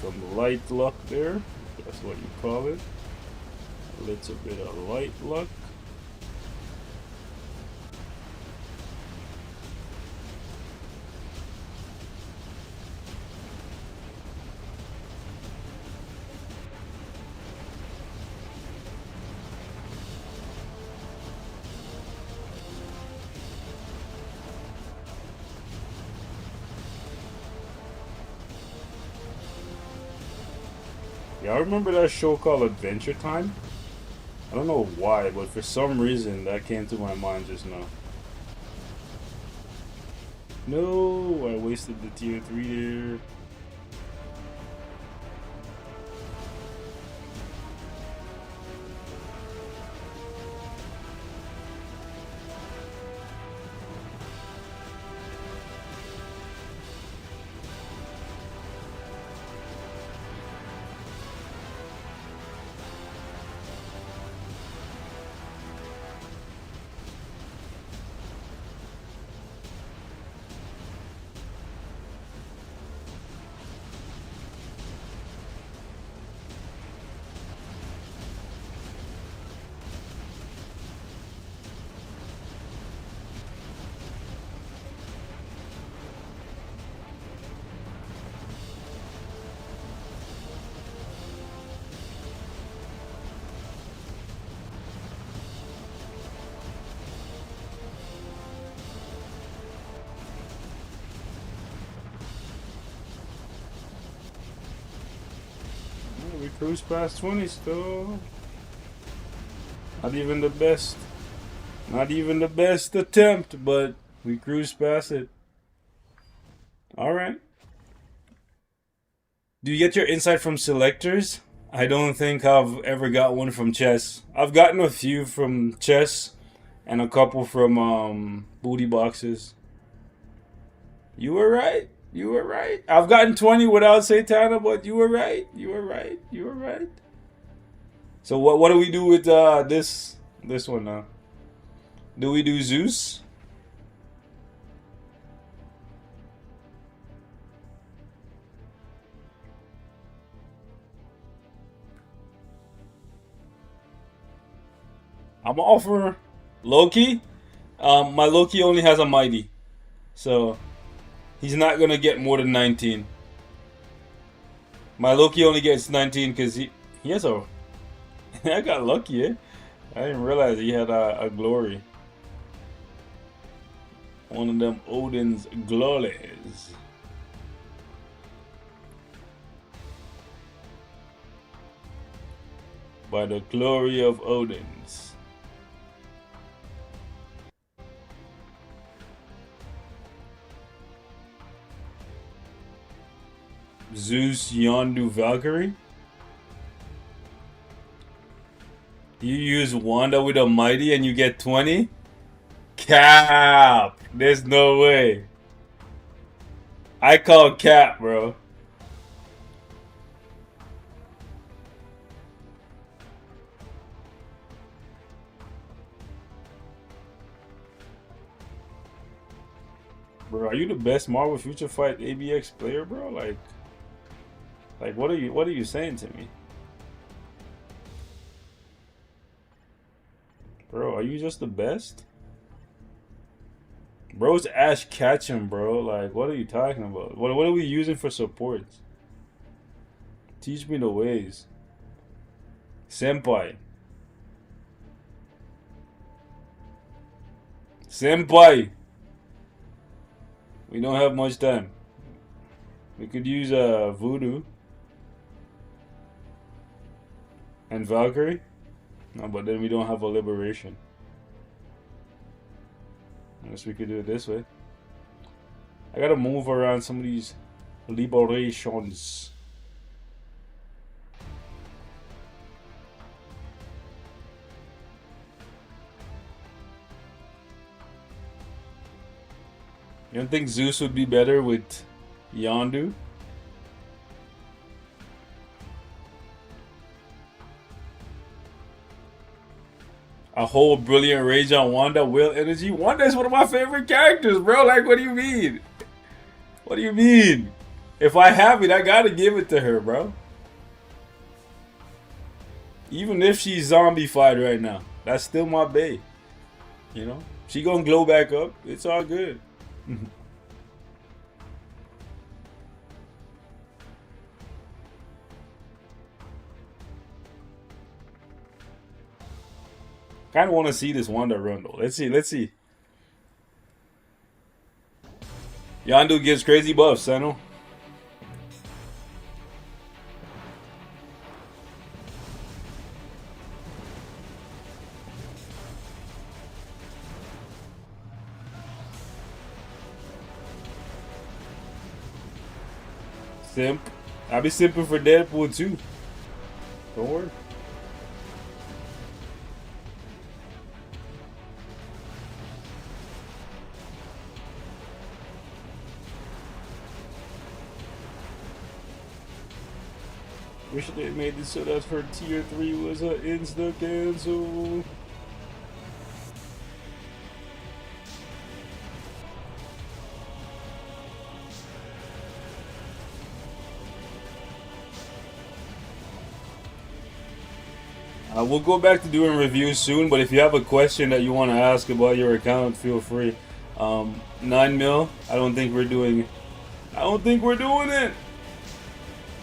Some light luck there. That's what you call it. A little bit of light luck. Yeah, I remember that show called Adventure Time. I don't know why, but for some reason that came to my mind just now. No, I wasted the tier 3 there. We cruise past 20 still. Not even the best. Not even the best attempt, but we cruise past it. Alright. Do you get your insight from selectors? I don't think I've ever got one from chess. I've gotten a few from chess and a couple from booty boxes. You were right. You were right. I've gotten 20 without Satana, but you were right. You were right. You were right. So what do we do with this one now? Do we do Zeus? I'm all for Loki. My Loki only has a mighty, so he's not gonna get more than 19. My Loki only gets 19 because he has a. I got lucky, eh? I didn't realize he had a glory. One of them Odin's glories. By the glory of Odin's. Zeus, Yondu, Valkyrie. You use Wanda with a mighty and you get 20? Cap! There's no way. I call cap, bro. Bro, are you the best Marvel Future Fight ABX player, bro? Like what are you saying to me? Bro, are you just the best? Bro's Ash Ketchum, bro. Like, what are you talking about? What are we using for supports? Teach me the ways. Senpai. Senpai. We don't have much time. We could use Voodoo. And Valkyrie. No, but then we don't have a Liberation. Unless we could do it this way. I gotta move around some of these Liberations. You don't think Zeus would be better with Yondu? A whole brilliant rage on Wanda, will energy. Wanda is one of my favorite characters, bro. Like, what do you mean? What do you mean? If I have it, I gotta give it to her, bro. Even if she's zombified right now, that's still my bae. You know, she gonna glow back up. It's all good. Kind of want to see this Wanda run though. Let's see. Let's see. Yondu gives crazy buffs, I know. Simp. I'll be simping for Deadpool too. Don't worry. Wish they made it so that her tier 3 was an insta cancel. We'll go back to doing reviews soon, but if you have a question that you want to ask about your account, feel free. 9 mil. I don't think we're doing it. I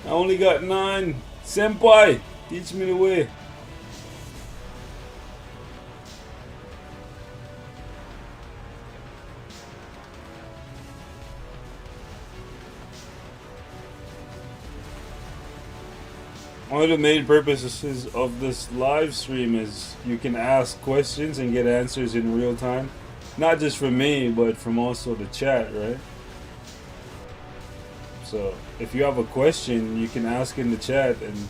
only got 9. Senpai, teach me the way. One of the main purposes of this live stream is you can ask questions and get answers in real time. Not just from me, but from also the chat, right? So if you have a question, you can ask in the chat and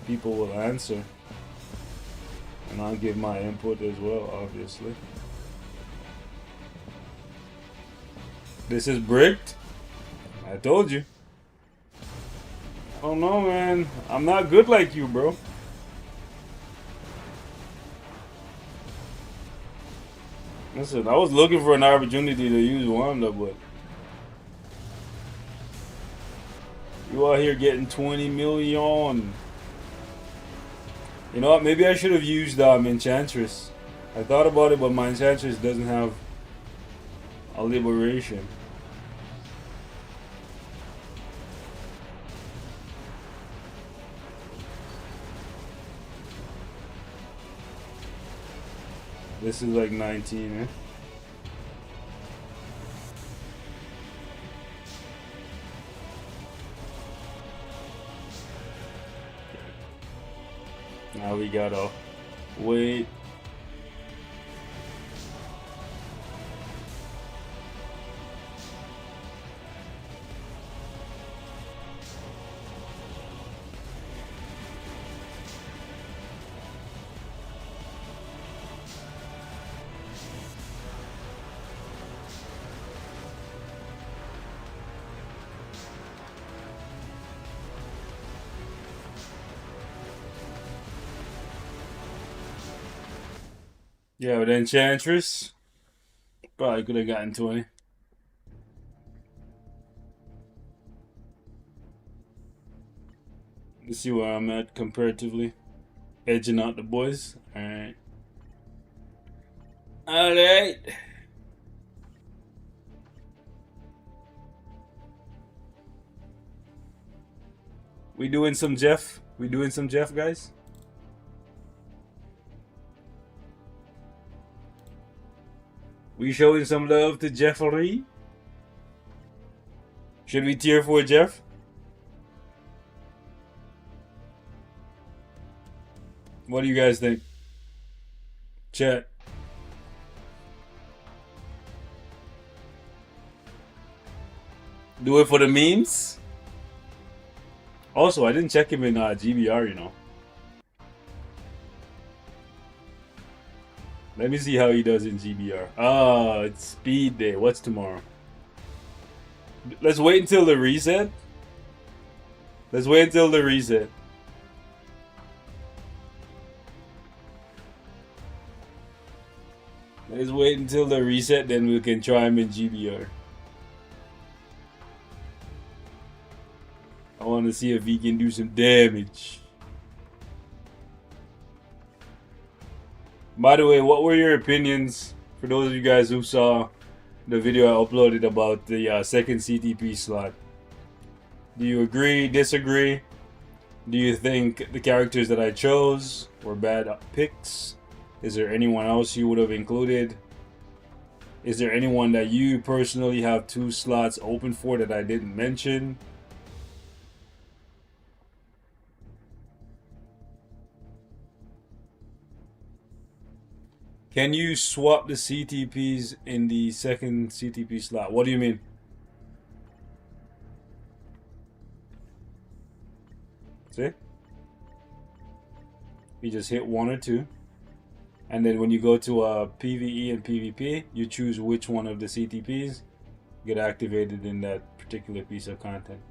people will answer. And I'll give my input as well, obviously. This is bricked. I told you. Oh no, man. I'm not good like you, bro. Listen, I was looking for an opportunity to use Wanda, but you out here getting 20 million. You know what? Maybe I should have used Enchantress. I thought about it, but my Enchantress doesn't have a liberation. This is like 19, eh? Now we gotta wait. Yeah, with Enchantress, probably could have gotten 20. Let's see where I'm at comparatively. Edging out the boys. Alright. Alright. We doing some Jeff? We doing some Jeff, guys? We showing some love to Jeffrey? Should we tier for Jeff? What do you guys think? Chat. Do it for the memes? Also, I didn't check him in GBR, you know. Let me see how he does in GBR. Ah, it's speed day. What's tomorrow? Let's wait until the reset. Let's wait until the reset. Let's wait until the reset, then we can try him in GBR. I want to see if he can do some damage. By the way, what were your opinions for those of you guys who saw the video I uploaded about the second CTP slot? Do you agree, disagree? Do you think the characters that I chose were bad picks? Is there anyone else you would have included? Is there anyone that you personally have 2 slots open for that I didn't mention? Can you swap the CTPs in the second CTP slot? What do you mean? See? You just hit 1 or 2. And then when you go to PvE and PvP, you choose which one of the CTPs get activated in that particular piece of content.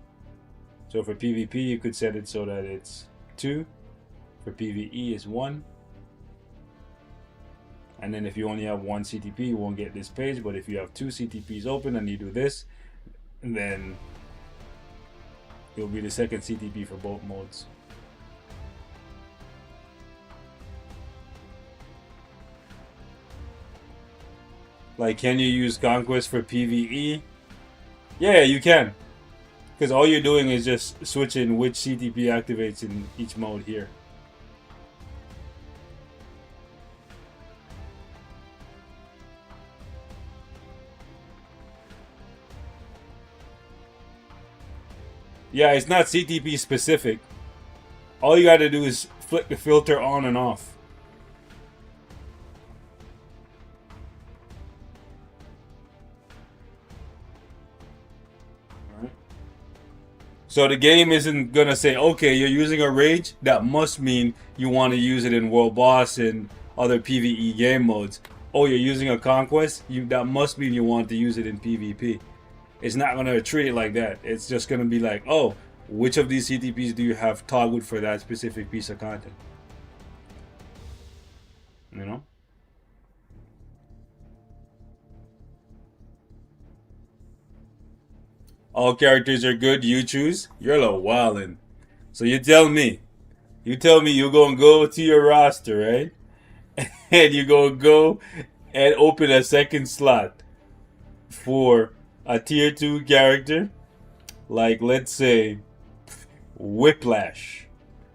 So for PvP, you could set it so that it's 2. For PvE, it's 1. And then if you only have 1 CTP, you won't get this page. But if you have 2 CTPs open and you do this, then it'll be the second CTP for both modes. Like, can you use Conquest for PvE? Yeah, you can. Because all you're doing is just switching which CTP activates in each mode here. Yeah, it's not CTP specific. All you gotta do is flick the filter on and off. Alright. So the game isn't gonna say, okay, you're using a rage, that must mean you want to use it in World Boss and other PvE game modes. Oh, you're using a Conquest, that must mean you want to use it in PvP. It's not going to treat it like that. It's just going to be like, oh, which of these CTPs do you have toggled for that specific piece of content? You know? All characters are good, you choose? You're a little wildin'. So you tell me you're going to go to your roster, right? And you're going to go and open a second slot for a tier 2 character, like let's say Whiplash.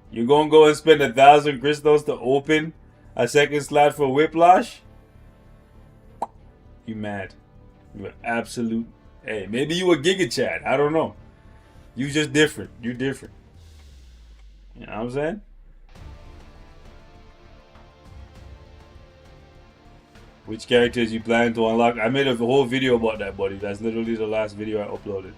You're gonna go and spend 1,000 crystals to open a second slot for Whiplash? You mad. You're absolute. Hey, maybe you a Giga Chad. I don't know. You just different. You're different. You know what I'm saying? Which characters you plan to unlock? I made a whole video about that, buddy. That's literally the last video I uploaded.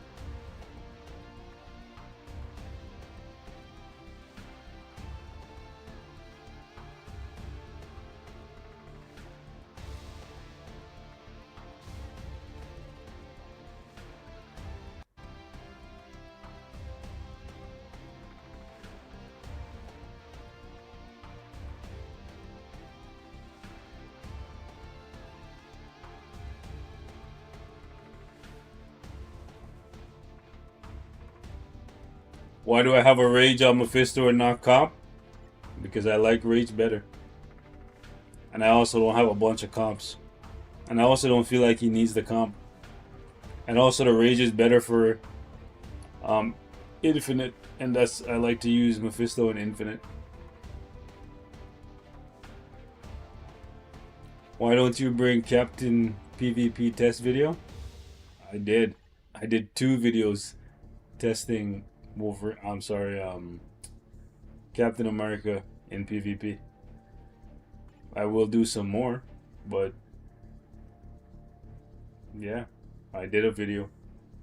Why do I have a rage on Mephisto and not comp? Because I like rage better. And I also don't have a bunch of comps. And I also don't feel like he needs the comp. And also the rage is better for infinite. And that's, I like to use Mephisto and infinite. Why don't you bring Captain PvP test video? I did 2 videos testing Captain America in PvP. I will do some more, but yeah, I did a video,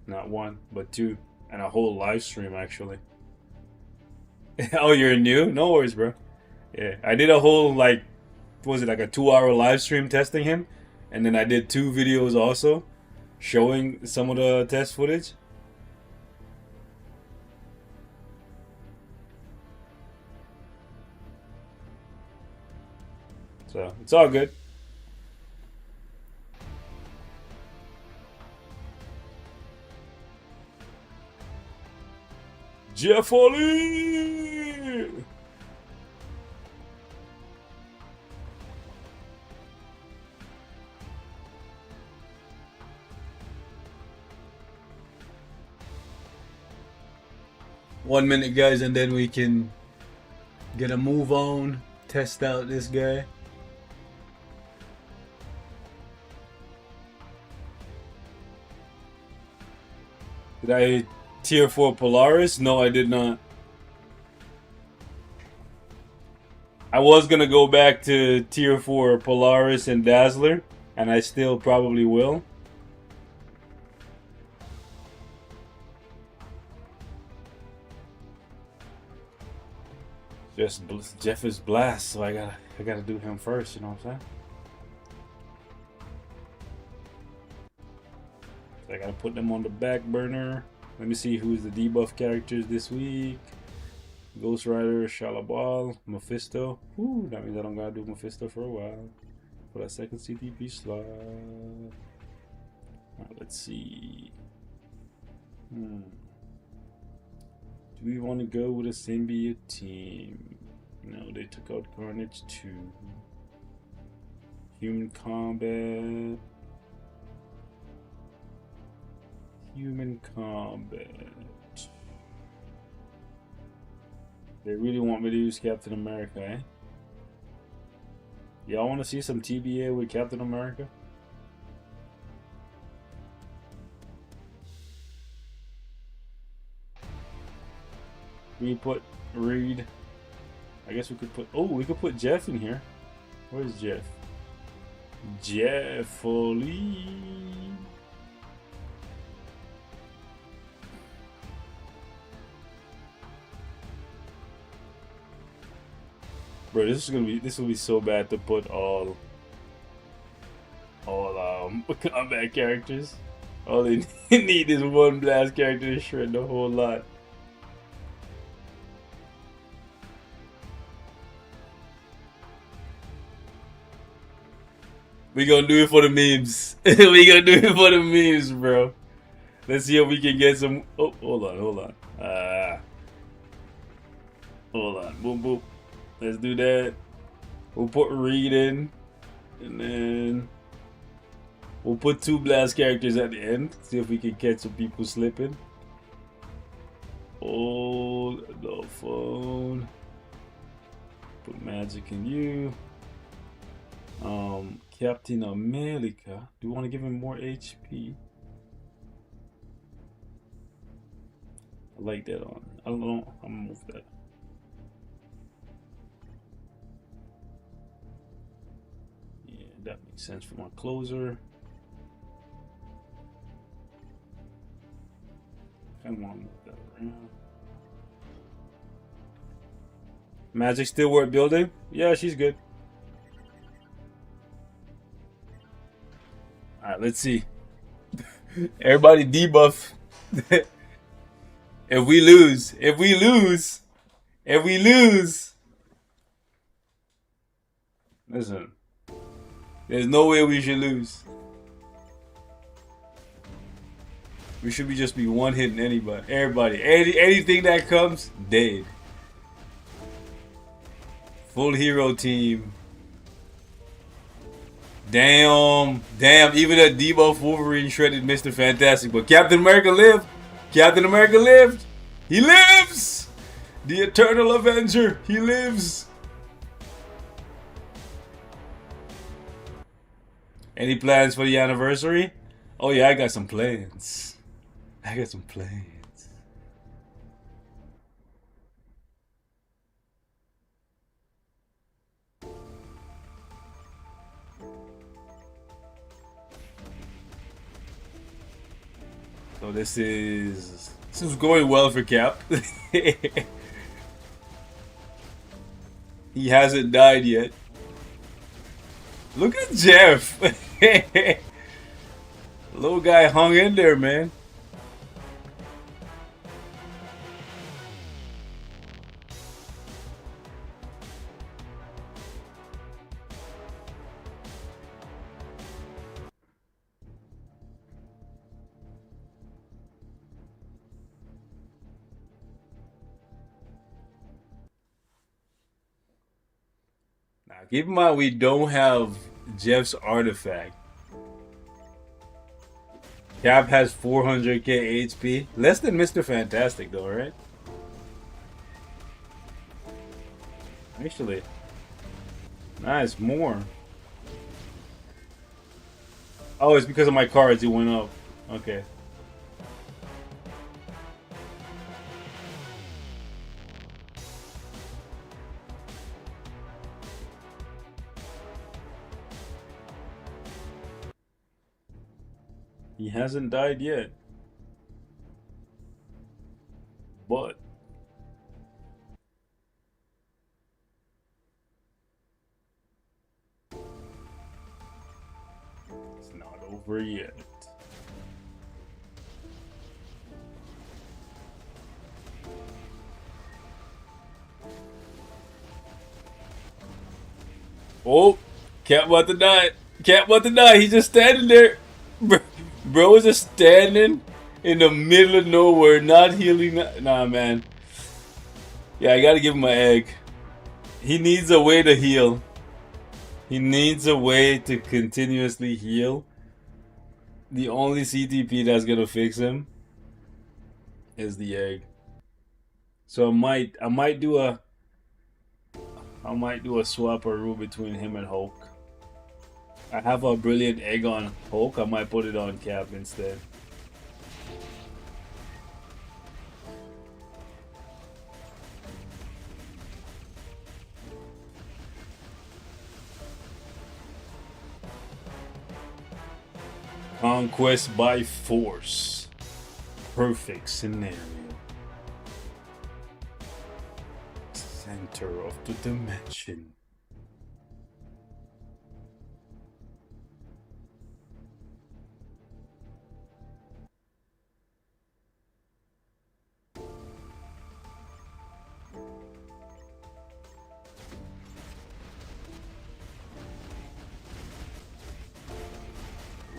not 1, but 2, and a whole live stream actually. Oh, you're new? No worries, bro. Yeah, I did a whole like a 2-hour live stream testing him, and then I did 2 videos also showing some of the test footage. So it's all good. Jeff Oli! One minute, guys, and then we can get a move on, test out this guy. Did I tier 4 Polaris? No, I did not. I was gonna go back to tier 4 Polaris and Dazzler, and I still probably will. Jeff is blast, so I gotta do him first. You know what I'm saying? So I gotta put them on the back burner. Let me see who's the debuff characters this week. Ghost Rider, Shalabal, Mephisto. Ooh, that means I don't gotta do Mephisto for a while. For that second CTP slot. Alright, let's see. Do we want to go with a symbiote team? No, they took out Carnage 2. Human Combat. Human Combat. They really want me to use Captain America, eh? Y'all want to see some TBA with Captain America? We put Reed. I guess we could put. Oh, we could put Jeff in here. Where's Jeff? Jeff Foley. Bro, this will be so bad to put all combat characters. All they need is one blast character to shred the whole lot. We gonna do it for the memes. We gonna do it for the memes, bro. Let's see if we can get some. Oh, hold on. Hold on. Boom, boom. Let's do that. We'll put Reed in, and then we'll put 2 blast characters at the end. See if we can catch some people slipping. Hold the phone. Put magic in you. Captain America. Do you want to give him more HP? I like that on. I don't know. I'm gonna move that. Yeah, that makes sense for my closer. I want to move that around. Magic still worth building? Yeah, she's good. Alright, let's see. Everybody debuff. If we lose. Listen. There's no way we should lose. We should just be one hitting everybody. Anything that comes, dead. Full hero team. Damn, even that debuff Wolverine shredded Mr. Fantastic, but Captain America lived. He lives! The Eternal Avenger, he lives. Any plans for the anniversary? Oh yeah, I got some plans. So this is going well for Cap. He hasn't died yet. Look at Jeff. Little guy hung in there, man. Keep in mind we don't have Jeff's artifact. Cap has 400k HP. Less than Mr. Fantastic though, right? Actually. Nice, more. Oh, it's because of my cards it went up. Okay. He hasn't died yet. But it's not over yet. Oh, Cat about to die. Cat about to die. He's just standing there. Bro is just standing in the middle of nowhere, not healing. Nah, man. Yeah, I gotta give him an egg. He needs a way to heal. He needs a way to continuously heal. The only CTP that's gonna fix him is the egg. So I might do a swap-a-roo between him and Hulk. I have a brilliant egg on Hulk. I might put it on Cap instead. Conquest by force. Perfect scenario. Center of the dimension.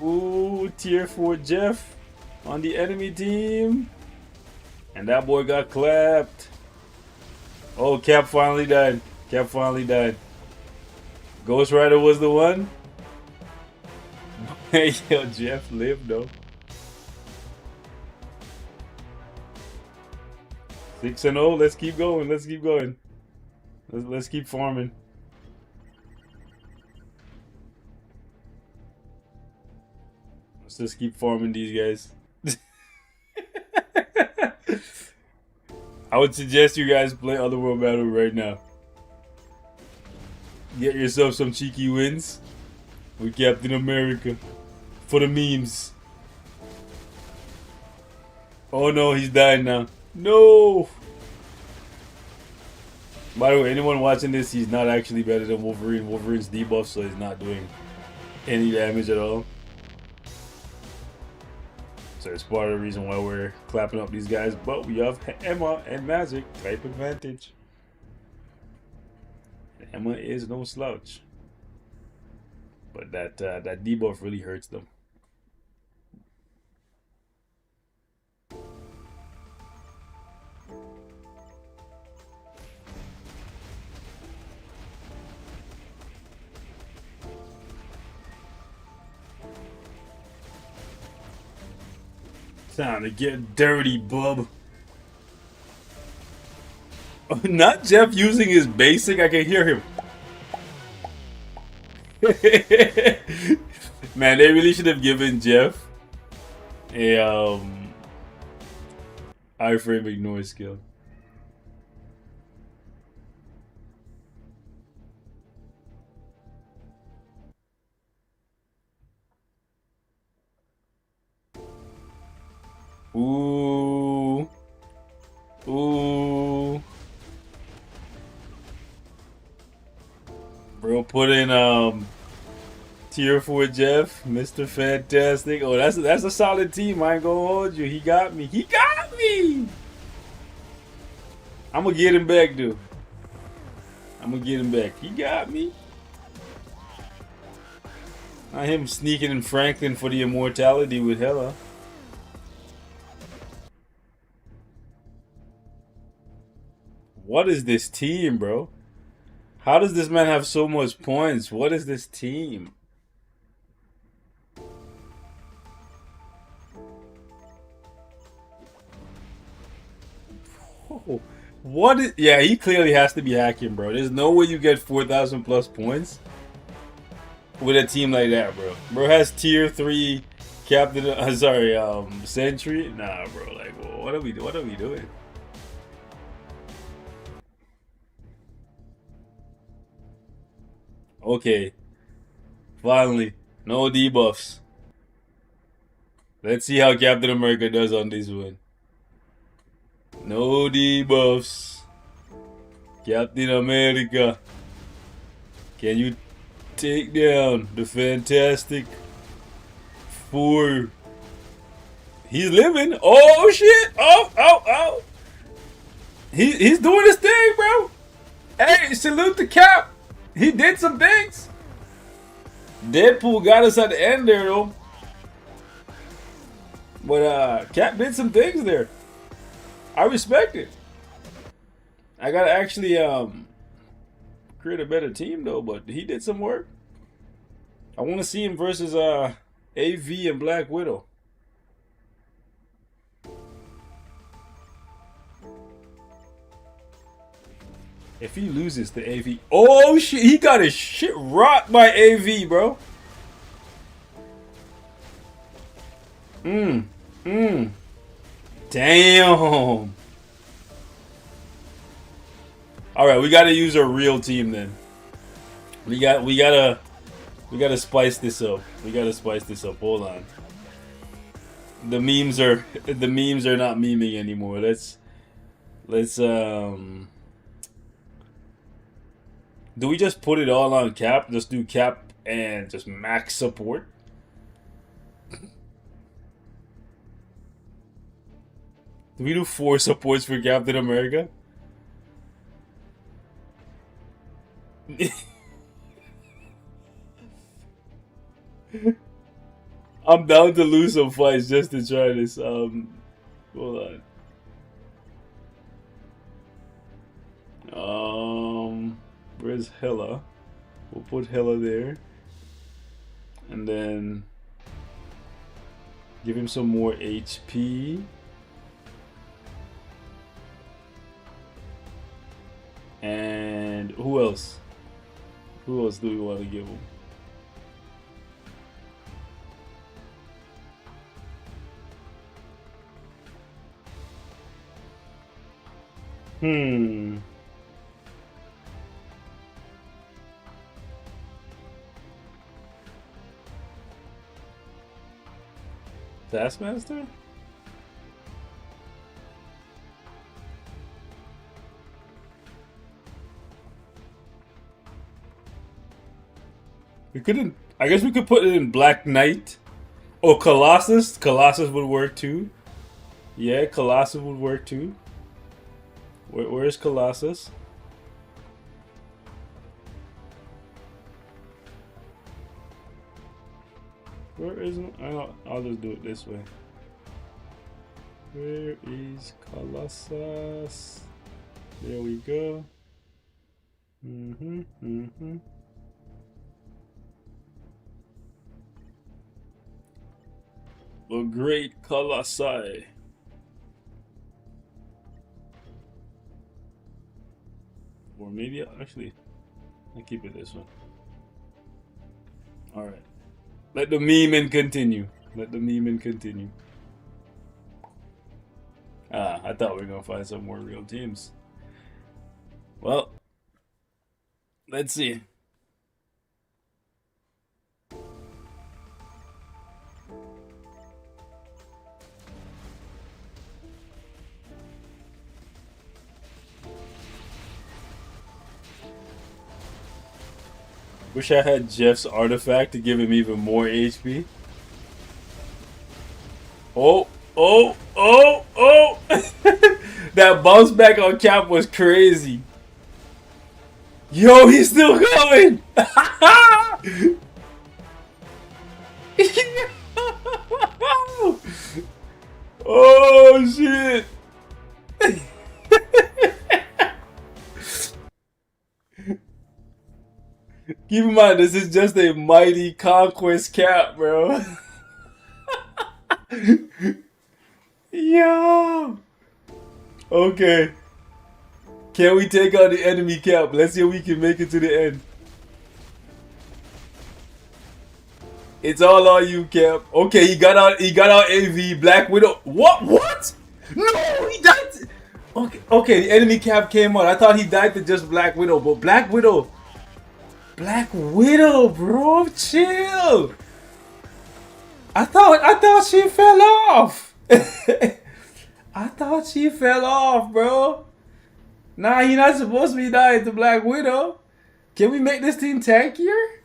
Ooh, tier 4 Jeff on the enemy team. And that boy got clapped. Oh, Cap finally died. Cap finally died. Ghost Rider was the one. Hey, yo, Jeff lived though. 6-0. Let's keep going. Let's keep going. Let's keep farming. Let's just keep farming these guys. I would suggest you guys play Otherworld Battle right now. Get yourself some cheeky wins with Captain America for the memes. Oh no, he's dying now. No! By the way, anyone watching this, he's not actually better than Wolverine. Wolverine's debuff, so he's not doing any damage at all. So it's part of the reason why we're clapping up these guys. But we have Emma and Magic type advantage. Emma is no slouch. But that debuff really hurts them. Time to get dirty, bub. Oh, not Jeff using his basic. I can hear him. Man, they really should have given Jeff a iframe ignore skill. Ooh. Ooh. Bro, put in tier 4 Jeff, Mr. Fantastic. Oh, that's a solid team. I ain't gonna hold you. He got me. He got me. I'm gonna get him back, dude. I'm gonna get him back. He got me. Not him sneaking in Franklin for the immortality with Hela. What is this team, bro? How does this man have so much points? What is this team? Oh, what is... Yeah, he clearly has to be hacking, bro. There's no way you get 4,000 plus points with a team like that, bro. Bro has tier 3 captain... sentry? Nah, bro. Like, what are we doing? Okay. Finally. No debuffs. Let's see how Captain America does on this one. No debuffs. Captain America. Can you take down the Fantastic Four? He's living. Oh shit! Oh! He's doing his thing, bro. Hey, salute the Cap. He did some things. Deadpool got us at the end there, though. But Cap did some things there. I respect it. I gotta actually create a better team though, but he did some work. I want to see him versus AV and Black Widow. If he loses to AV, oh shit, he got his shit rocked by AV, bro. Damn. All right, we gotta use a real team then. We gotta spice this up. We gotta spice this up. Hold on. The memes are not memeing anymore. Let's do we just put it all on Cap? Just do Cap and just max support? Do we do 4 supports for Captain America? I'm down to lose some fights just to try this. Hold on. Where's Hela? We'll put Hela there. And then give him some more HP. And who else? Who else do we want to give him? Taskmaster? We couldn't. I guess we could put it in Black Knight. Oh, Colossus. Colossus would work too. Yeah, Colossus would work too. Where's Colossus? Where is it? I'll just do it this way. Where is Colossus? There we go. The Great Colossi. Or maybe actually, I'll keep it this one. All right. Let the meme continue. Let the meme continue. I thought we were gonna find some more real teams. Well, let's see. Wish I had Jeff's artifact to give him even more HP. Oh. That bounce back on Cap was crazy. Yo, he's still going. Oh, shit. Keep in mind, this is just a mighty conquest cap, bro. Yo. Okay. Can we take out the enemy cap? Let's see if we can make it to the end. It's all on you, Cap. Okay, he got out. He got out. AV Black Widow. What? What? No, he died. Okay, okay. The enemy cap came out. I thought he died to just Black Widow, but Black Widow, bro, chill. I thought she fell off. I thought she fell off, bro. Nah, he not supposed to be dying to Black Widow. Can we make this team tankier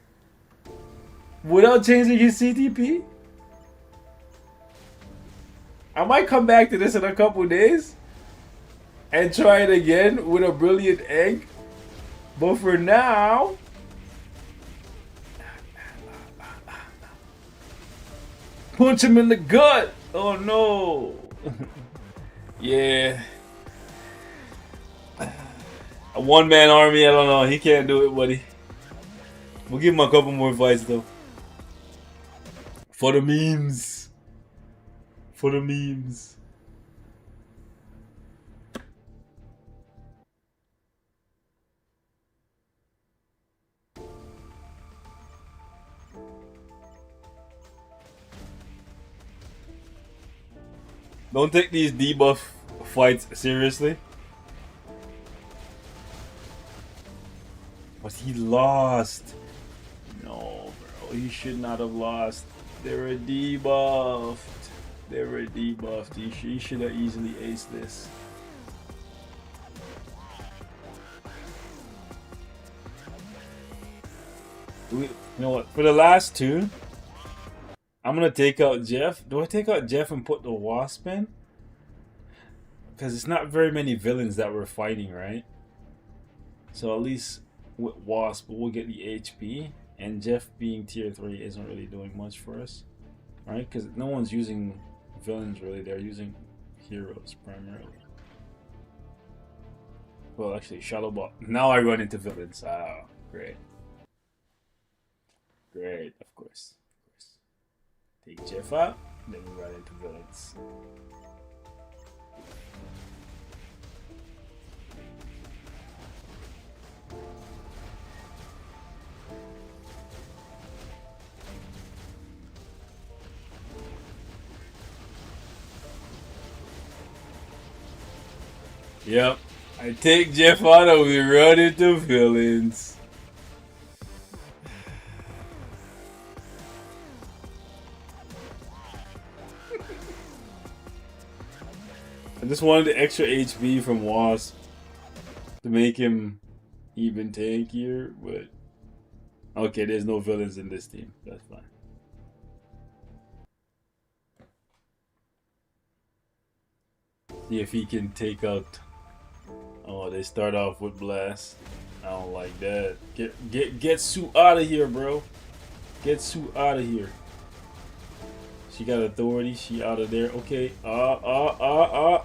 without changing his CTP? I might come back to this in a couple days and try it again with a brilliant egg. But for now, punch him in the gut. Oh no. Yeah. A one-man army, I don't know. He can't do it, buddy. We'll give him a couple more fights though. For the memes. For the memes. Don't take these debuff fights seriously. But he lost. No, bro. He should not have lost. They were debuffed. They were debuffed. He should have easily aced this. You know what? For the last two, I'm gonna take out Jeff. Do I take out Jeff and put the Wasp in? Because it's not very many villains that we're fighting, right? So at least with Wasp, we'll get the HP. And Jeff being tier 3 isn't really doing much for us. Right? Because no one's using villains really. They're using heroes primarily. Well, actually, Shadowbot. Now I run into villains. Ah, great. Great, of course. Take Jeff out, then we run into villains. Yep, I take Jeff out and we run into villains. I just wanted the extra HP from Wasp to make him even tankier, but okay, there's no villains in this team. That's fine. See if he can take out. Oh, they start off with Blast. I don't like that. Get Sue out of here, bro. Get Sue out of here. She got authority. She out of there. Okay. No.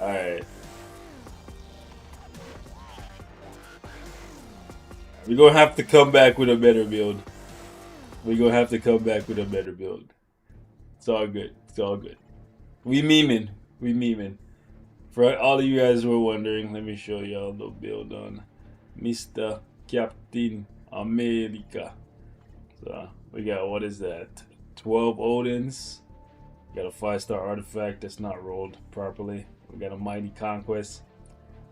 Alright. We're gonna have to come back with a better build. We're gonna have to come back with a better build. It's all good. It's all good. We memeing. We memeing. For all of you guys who are wondering, let me show y'all the build on Mr. Captain America. So we got, what is that? 12 Odins. We got a 5-star artifact that's not rolled properly. We got a mighty conquest.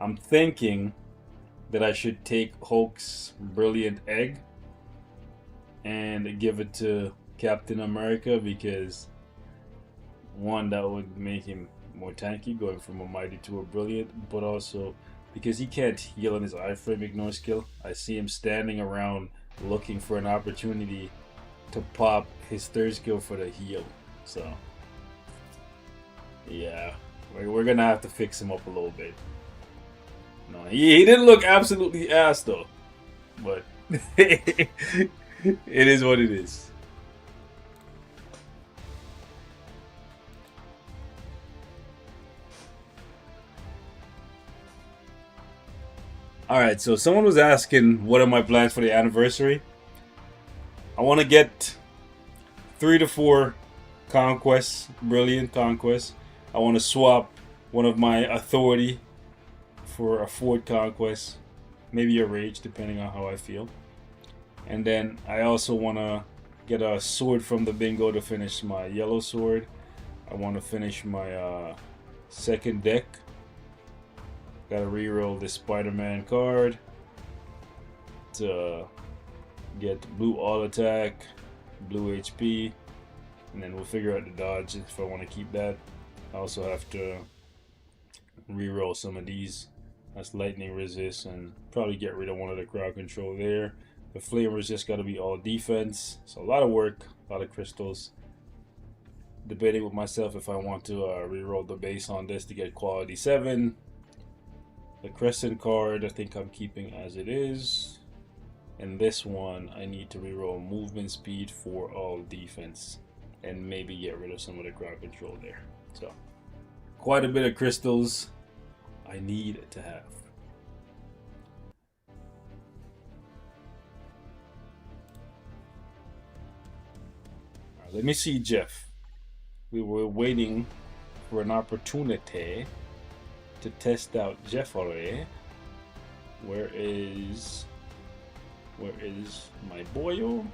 I'm thinking that I should take Hulk's brilliant egg and give it to Captain America, because one, that would make him more tanky, going from a mighty to a brilliant, but also because he can't heal on his iframe ignore skill. I see him standing around looking for an opportunity to pop his third skill for the heal. So yeah, we're gonna have to fix him up a little bit. No, he didn't look absolutely ass though, but it is what it is. Alright, so someone was asking what are my plans for the anniversary. I want to get 3 to 4 conquests, brilliant conquests. I want to swap one of my authority for a 4th conquest, maybe a rage, depending on how I feel. And then I also want to get a sword from the bingo to finish my yellow sword. I want to finish my 2nd deck. Gotta reroll this Spider-Man card to get blue all attack, blue HP, and then we'll figure out the dodge if I want to keep that. I also have to reroll some of these. That's lightning resist, and probably get rid of one of the crowd control there. The flame resist got to be all defense. So a lot of work, a lot of crystals. Debating with myself if I want to reroll the base on this to get quality 7. The crescent card I think I'm keeping as it is. And this one I need to reroll movement speed for all defense. And maybe get rid of some of the crowd control there. So quite a bit of crystals I need to have. Right, let me see Jeff. We were waiting for an opportunity to test out Jeff already. Where is my boyo?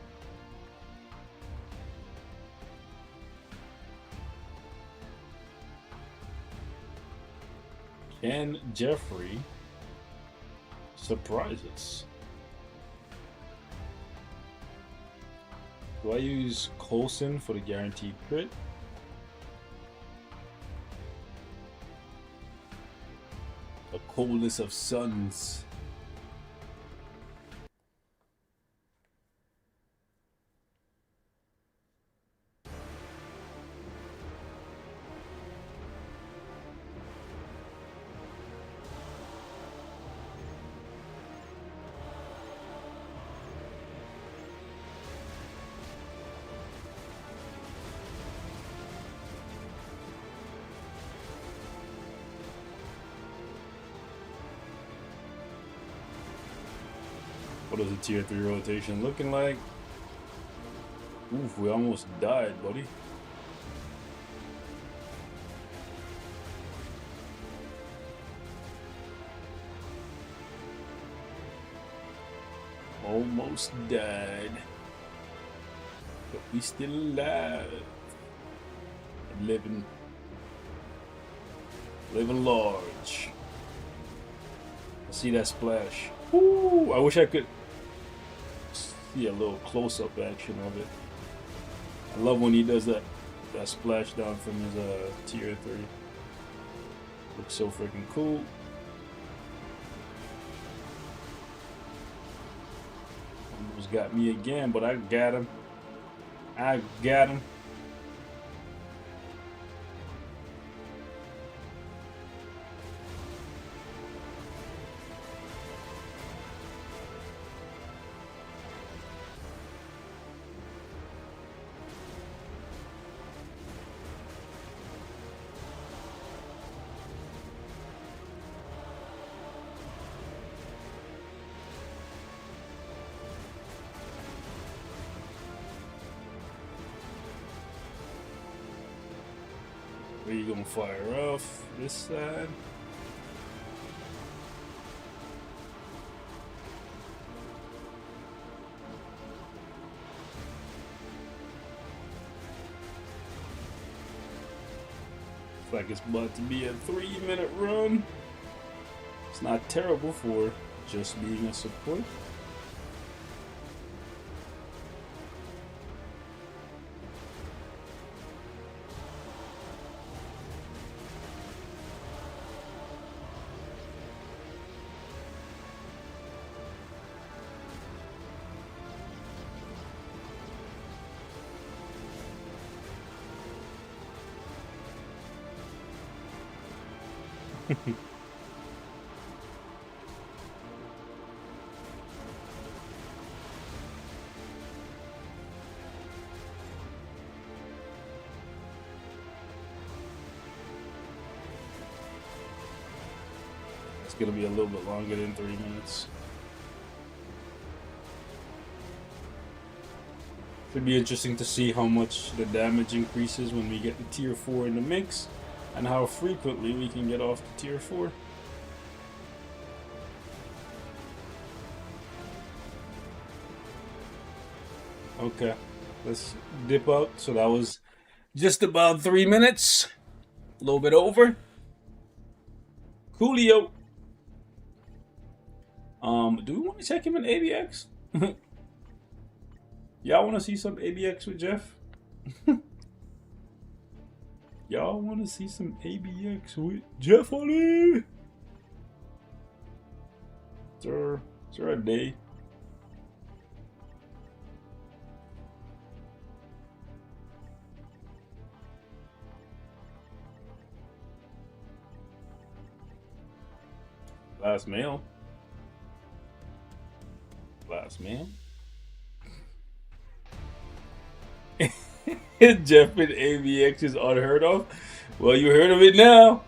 Can Jeffrey surprise us? Do I use Coulson for the guaranteed crit? The coldest of suns. What is a tier 3 rotation looking like? Oof, we almost died, buddy. Almost died. But we still alive. And living large. I see that splash. Ooh, I wish I could see a little close-up action of it. I love when he does that splash down from his tier 3. Looks so freaking cool. Almost got me again, but I got him. I got him. Where you gonna fire off? This side? Looks like it's about to be a 3-minute run. It's not terrible for just being a support. It's gonna be a little bit longer than 3 minutes. Should be interesting to see how much the damage increases when we get the tier 4 in the mix, and how frequently we can get off the tier 4. Okay, let's dip out. So that was just about 3 minutes. A little bit over. Coolio. Do we want to check him in ABX? Y'all want to see some ABX with Jeff? Y'all want to see some ABX with Jeff on it? Is there a day? Last mail. Last mail. Jeff and ABX is unheard of. Well, you heard of it now.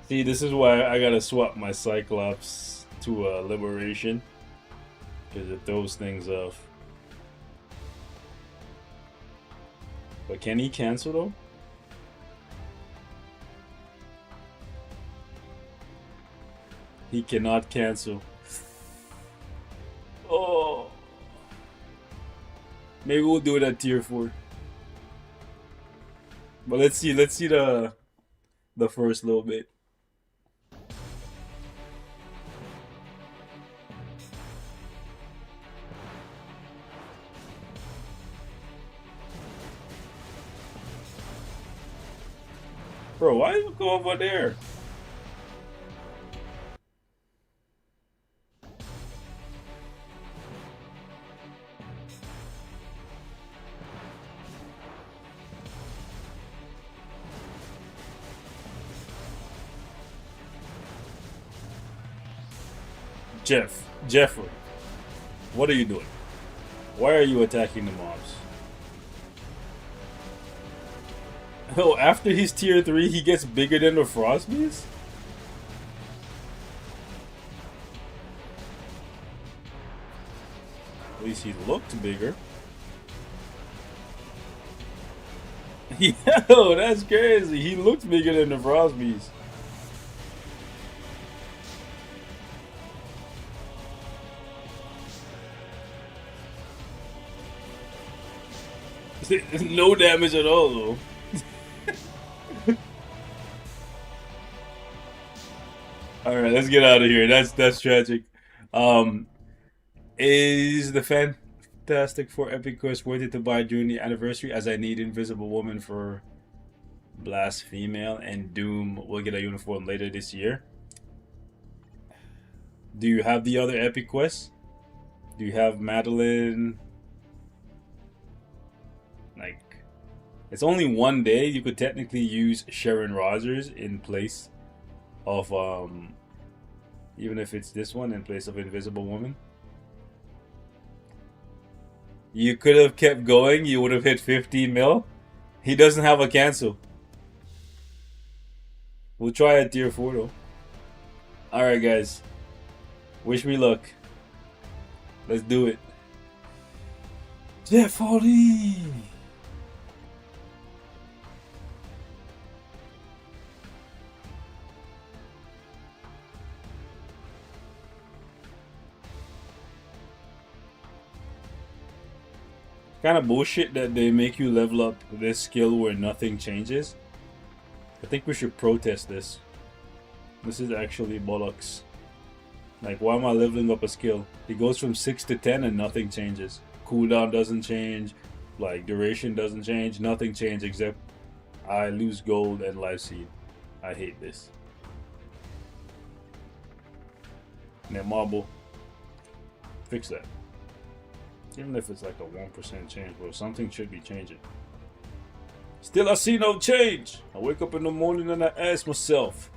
See, this is why I gotta swap my Cyclops to Liberation, because it throws things off. But can he cancel though? He cannot cancel. Oh, maybe we'll do it at tier 4. But let's see the first little bit. Bro, why you go over there? Jeffrey, what are you doing? Why are you attacking the mobs? Oh, after he's tier 3, he gets bigger than the Frost Beast? At least he looked bigger. Yo, that's crazy. He looks bigger than the Frost Beast. No damage at all, though. All right, let's get out of here. That's tragic. Is the Fantastic Four Epic Quest worth it to buy during the anniversary? As I need Invisible Woman for Blast Female, and Doom will get a uniform later this year. Do you have the other Epic Quests? Do you have Madeline? Like, it's only one day. You could technically use Sharon Rogers in place of even if it's this one, in place of Invisible Woman. You could have kept going. You would have hit 15 mil. He doesn't have a cancel. We'll try at tier 4 though. Alright guys, wish me luck. Let's do it. Jeff Hardy. Kind of bullshit that they make you level up this skill where nothing changes. I think we should protest this. This is actually bollocks. Like, why am I leveling up a skill? It goes from 6 to 10 and nothing changes. Cooldown doesn't change. Like, duration doesn't change. Nothing changes except I lose gold and life seed. I hate this. Net marble. Fix that. Even if it's like a 1% change, bro, something should be changing. Still, I see no change. I wake up in the morning and I ask myself,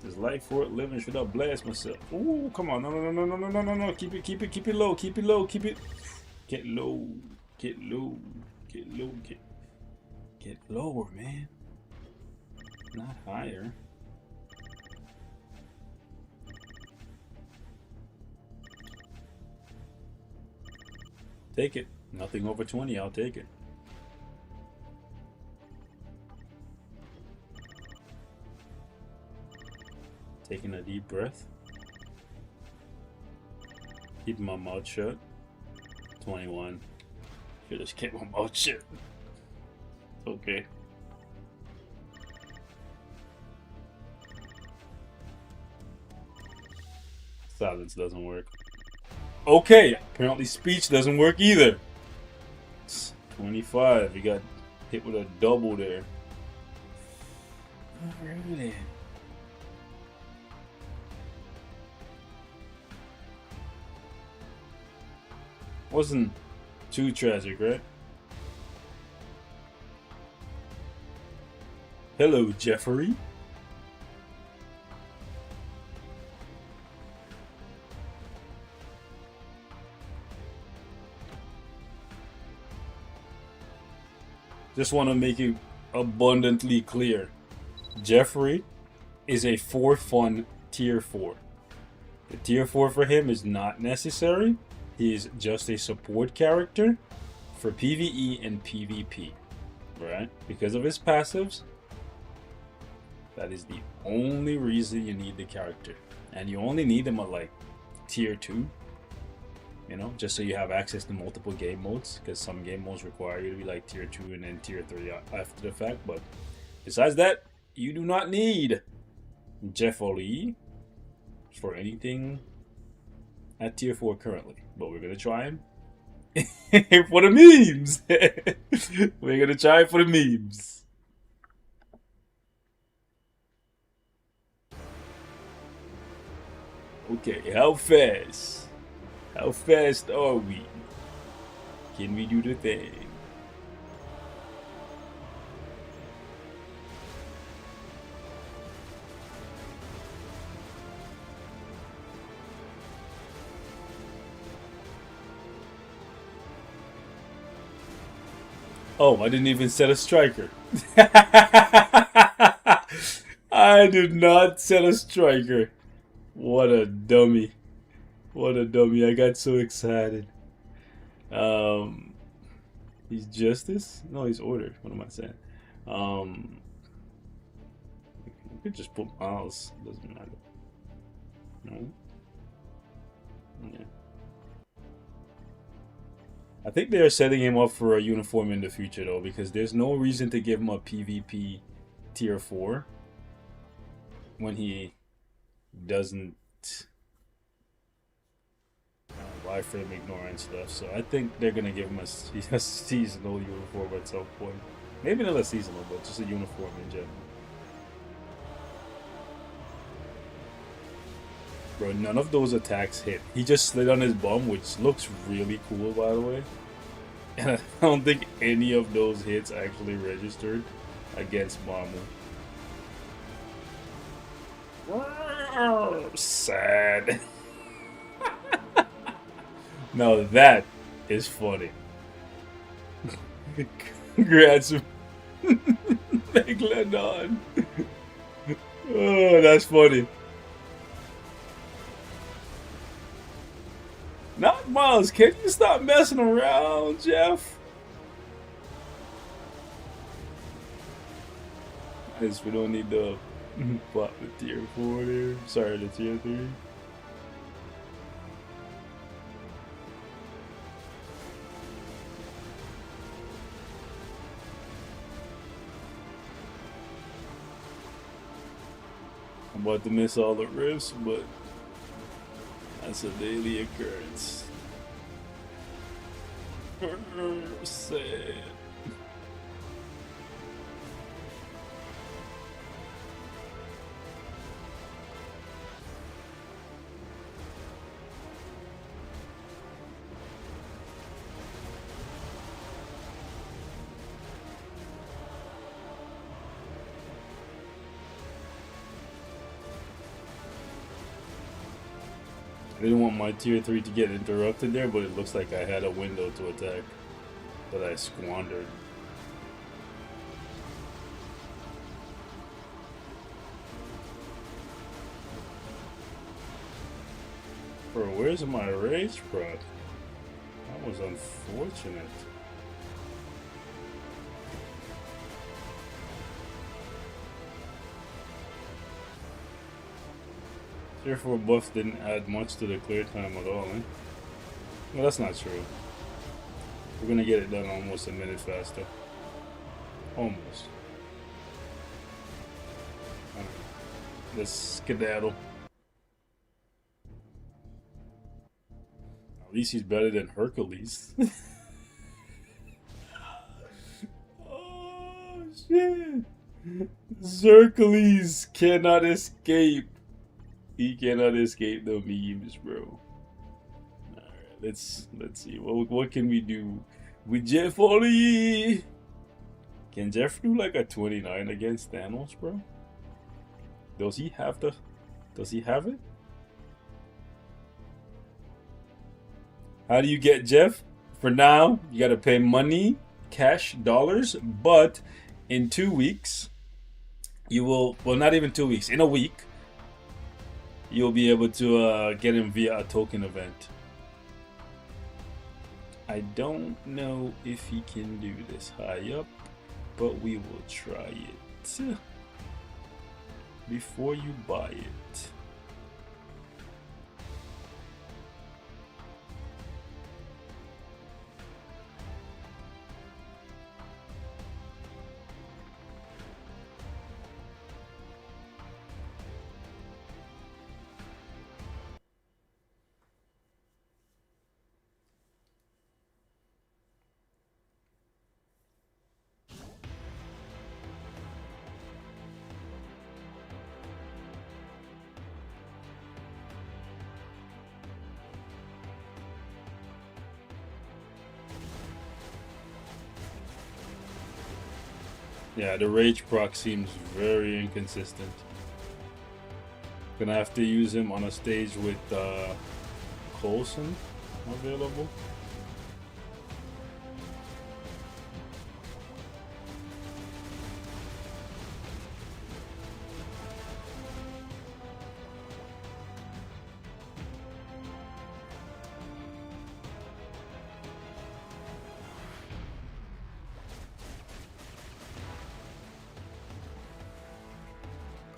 is life worth living? Should I blast myself? Ooh, come on. No. Keep it low. Keep it low. Get low. Get lower, man. Not higher. Take it. Nothing over 20, I'll take it. Taking a deep breath. Keeping my mouth shut. 21. Should just keep my mouth shut. Okay. Silence doesn't work. Okay, apparently speech doesn't work either. It's 25. You got hit with a double there. Alrighty. Wasn't too tragic, right? Hello, Jeffrey. Just want to make it abundantly clear. Jeffrey is a for fun tier 4. The tier 4 for him is not necessary. He is just a support character for PvE and PvP. Right? Because of his passives. That is the only reason you need the character. And you only need him at like tier 2. You know, just so you have access to multiple game modes, because some game modes require you to be like tier 2 and then tier 3 after the fact. But besides that, you do not need Jeffrey for anything at tier 4 currently. But we're gonna try him for the memes. We're gonna try it for the memes. Okay, how fast? How fast are we? Can we do the thing? Oh, I didn't even set a striker. I did not set a striker. What a dummy. What a dummy. I got so excited. He's justice? No, he's order. What am I saying? We could just put Miles. Doesn't matter. No? Yeah. I think they're setting him up for a uniform in the future though, because there's no reason to give him a PvP tier 4 when he doesn't wireframe ignore and stuff. So I think they're gonna give him a seasonal uniform at some point. Maybe not a seasonal, but just a uniform in general. Bro, none of those attacks hit. He just slid on his bum, which looks really cool, by the way. And I don't think any of those hits actually registered against Mamu. Sad. Now that is funny. Congrats, Megalodon. Oh, that's funny. Not Miles, can you stop messing around, Jeff? I guess we don't need to pop the tier 4 there. Sorry, the tier 3. I'm about to miss all the rifts, but that's a daily occurrence. Sad. I didn't want my tier 3 to get interrupted there, but it looks like I had a window to attack that I squandered. Bro, where's my rage prod? That was unfortunate. Tier 4 buff didn't add much to the clear time at all, eh? Well, that's not true. We're gonna get it done almost a minute faster. Almost. Let's skedaddle. At least he's better than Hercules. Oh, shit. Hercules cannot escape. He cannot escape the memes, bro. Alright, let's see. What can we do with Jeff Oli? Can Jeff do like a 29 against Thanos, bro? Does he have it? How do you get Jeff? For now, you gotta pay money, cash, dollars, but in 2 weeks, you will, well, not even 2 weeks, in a week, you'll be able to get him via a token event. I don't know if he can do this high up, but we will try it. Before you buy it. Yeah, the rage proc seems very inconsistent. Gonna have to use him on a stage with Coulson available.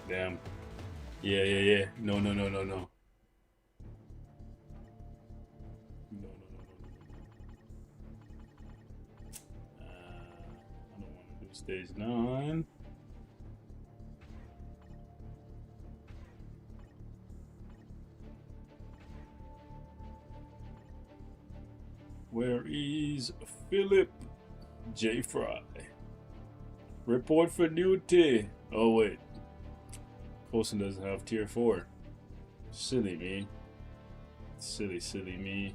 Damn. Yeah. No. No. No. No. I don't want to do stage 9. Where is Philip J. Fry? Report for duty. Oh wait. Coulson doesn't have tier 4. Silly me. Silly me.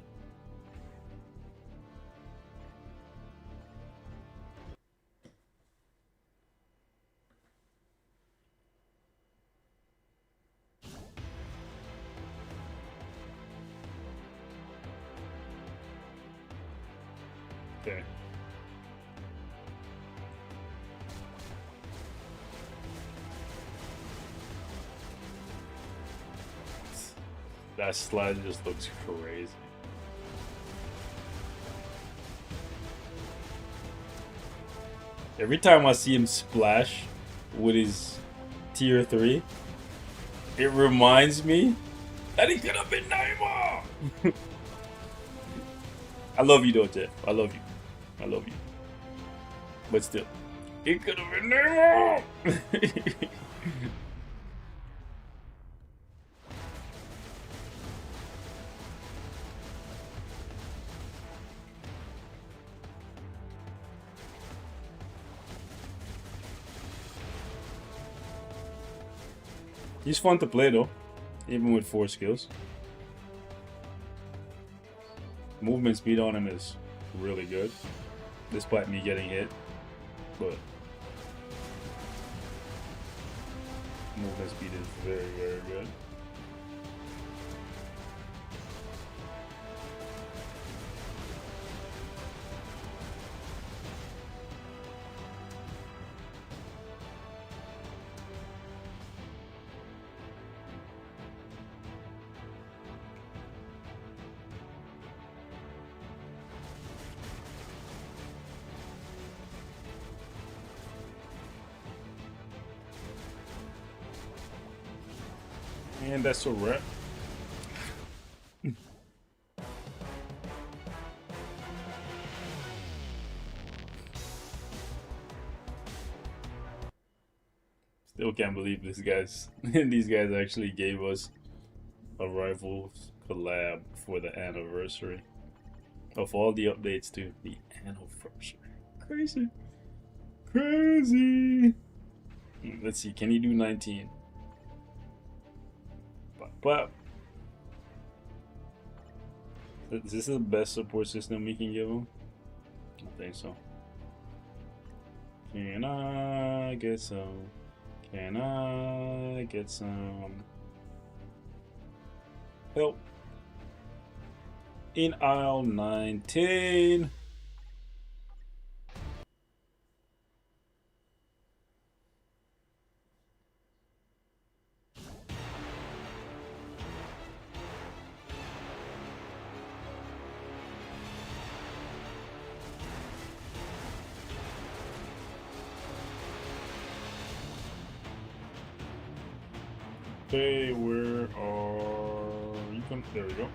Okay. That slide just looks crazy. Every time I see him splash with his tier 3, it reminds me that he could have been Neymar. I love you though, Jeff. I love you. But still, it could have been Neymar. He's fun to play though, even with 4 skills. Movement speed on him is really good, despite me getting hit, but movement speed is very, very good. And that's a wrap. Still can't believe these guys actually gave us a Rivals collab for the anniversary. Of all the updates to the anniversary. Crazy. Crazy. Let's see, can he do 19? But is this the best support system we can give him? I think so. Can I get some? Can I get some help in aisle 19? Okay, where are you? Come, there we go.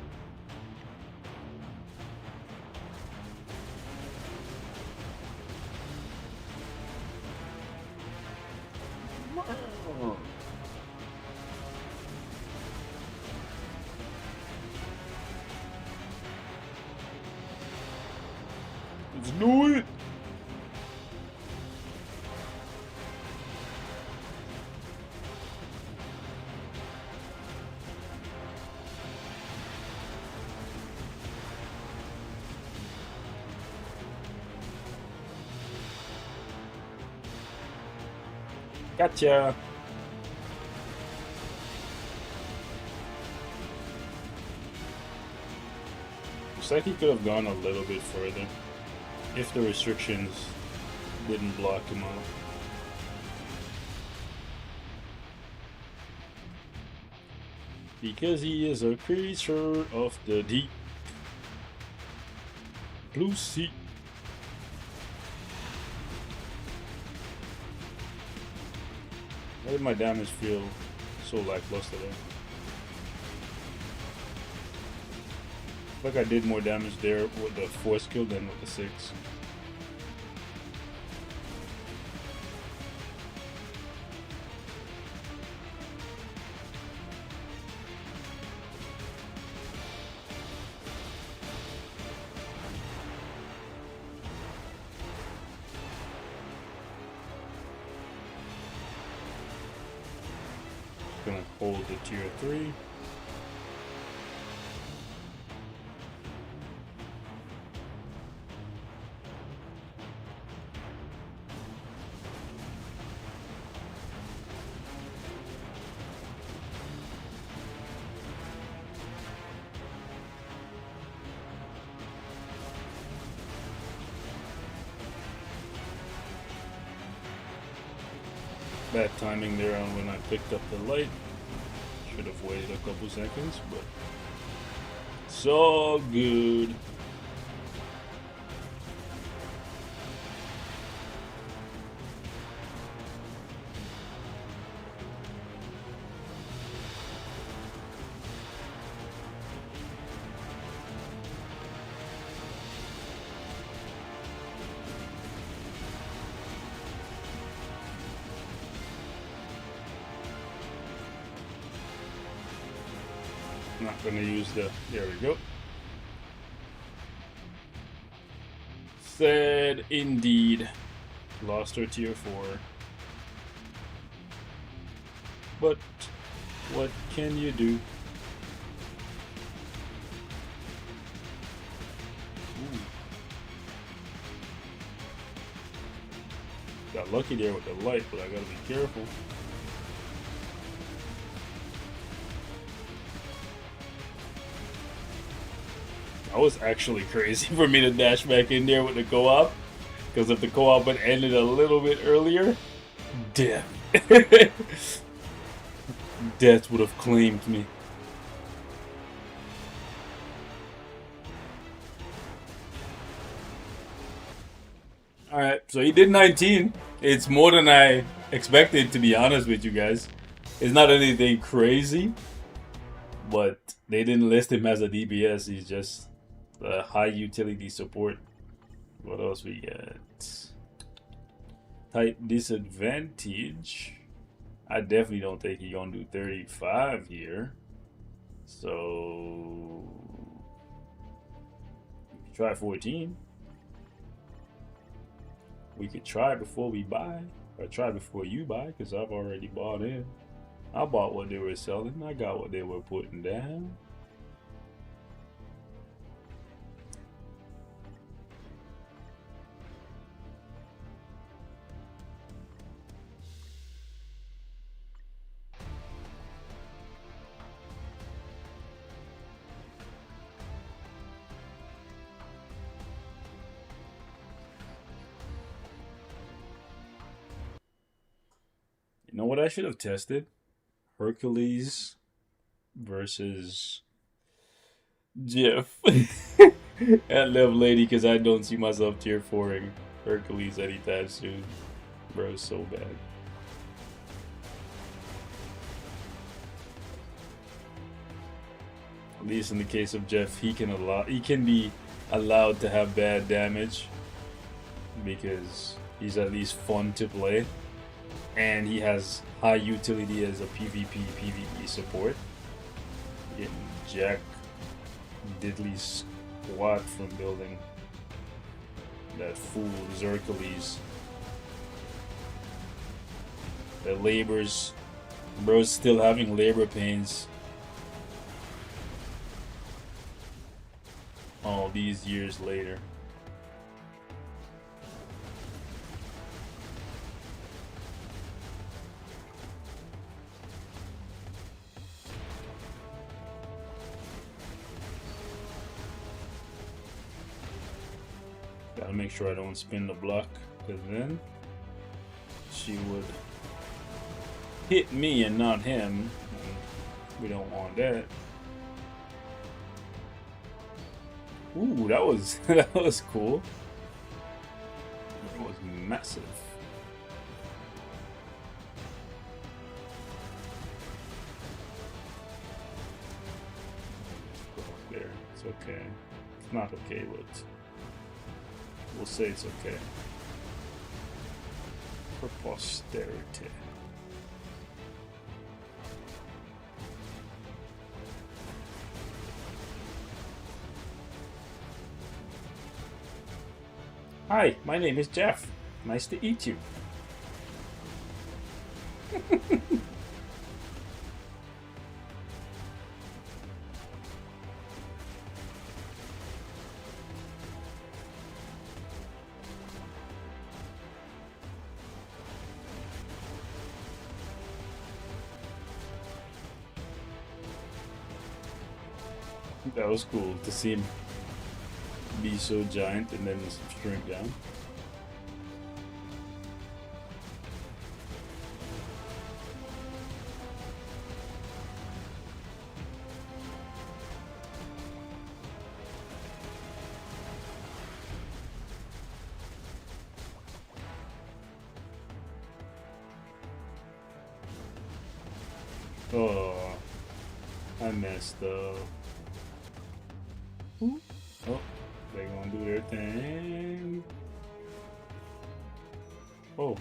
Let's do it. Gotcha. Looks like he could have gone a little bit further if the restrictions didn't block him out. Because he is a creature of the deep blue sea. Why did my damage feel so lackluster there? Like I did more damage there with the 4 skill than with the 6. Gonna hold the tier 3. Bad timing there on when I picked up the light. Should have waited a couple seconds, but it's all good. Not gonna use the, there we go. Said indeed. Lost her tier 4. But what can you do? Ooh. Got lucky there with the light, but I gotta be careful. That was actually crazy for me to dash back in there with the co-op. Because if the co-op had ended a little bit earlier, death. Death would have claimed me. Alright, so he did 19. It's more than I expected, to be honest with you guys. It's not anything crazy. but they didn't list him as a DPS. He's just a high utility support. What else we got? Type disadvantage. I definitely don't think he's gonna do 35 here. So try 14. We could try before we buy, or try before you buy, because I've already bought in. I bought what they were selling. I got what they were putting down. You know what I should have tested? Hercules versus Jeff at level 80, because I don't see myself tier 4ing Hercules anytime soon. Bro, it's so bad. At least in the case of Jeff, he can be allowed to have bad damage because he's at least fun to play. And he has high utility as a PvP, PvE support. Getting Jack diddly squat from building that fool Hercules. The labors. Bro's still having labor pains all these years later. Gotta make sure I don't spin the block, because then she would hit me and not him. And we don't want that. Ooh, that was that was cool. It was massive. There, it's okay. It's not okay, but we'll say it's okay. For posterity. Hi, my name is Jeff. Nice to eat you. That was cool to see him be so giant and then shrink down. Oh, I messed up. Oh, they're gonna do their thing. Oh,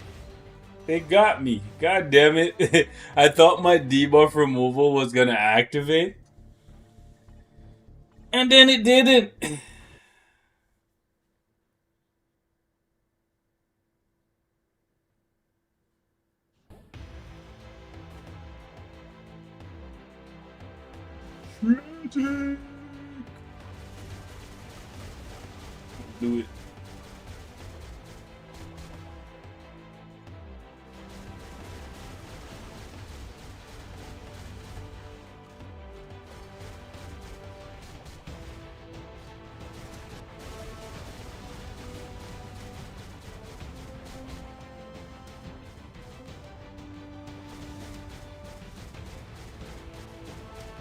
they got me. God damn it. I thought my debuff removal was gonna activate. And then it didn't. Do it.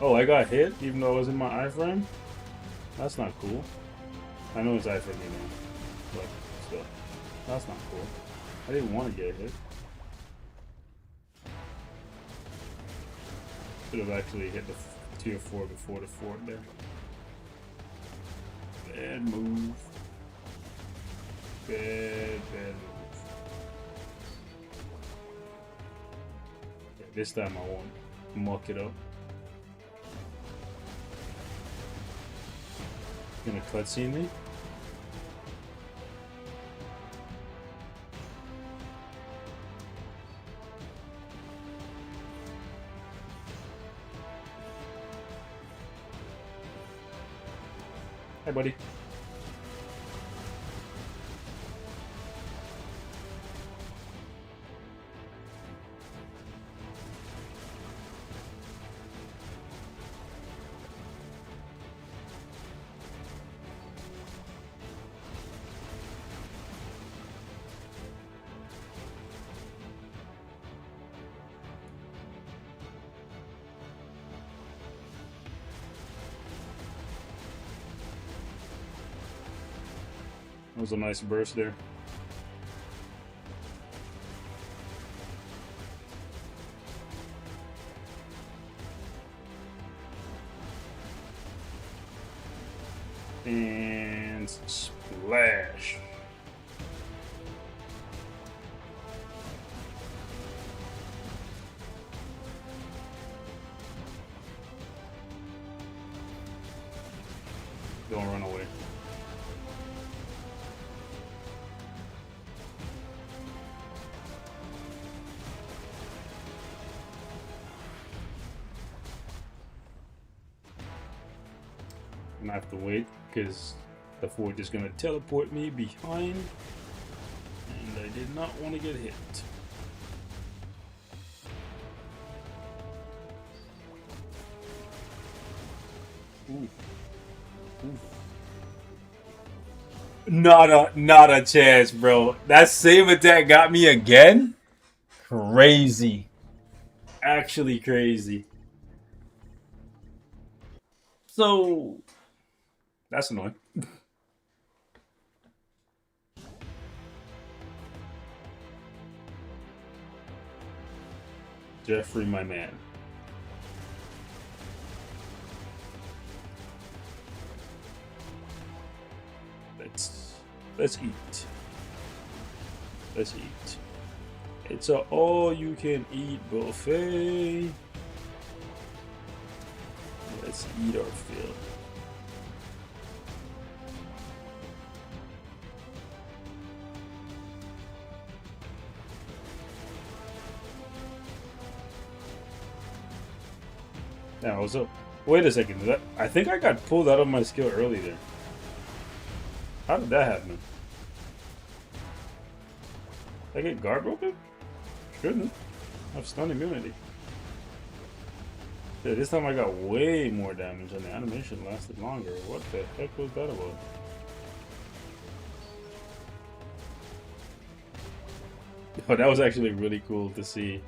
Oh, I got hit even though I was in my iframe? That's not cool. I know it's iframe now, but still, that's not cool. I didn't want to get hit. Should have actually hit the tier 4 before the fort there. Bad move. Bad move. Yeah, this time I won't muck it up. Gonna cutscene me? Hi, buddy. That was a nice burst there. And splash. Don't run away. And I have to wait because the fort is going to teleport me behind, and I did not want to get hit. Ooh. Ooh. Not a chance, bro. That same attack got me again? Crazy. Actually crazy. So that's annoying. Jeffrey, my man. Let's eat. Let's eat. It's a all-you-can-eat buffet. Let's eat our fill. Now, what's up? Wait a second. I think I got pulled out of my skill early there. How did that happen? Did I get guard broken? Shouldn't. I have stun immunity. Yeah, this time I got way more damage and the animation lasted longer. What the heck was that about? Oh, that was actually really cool to see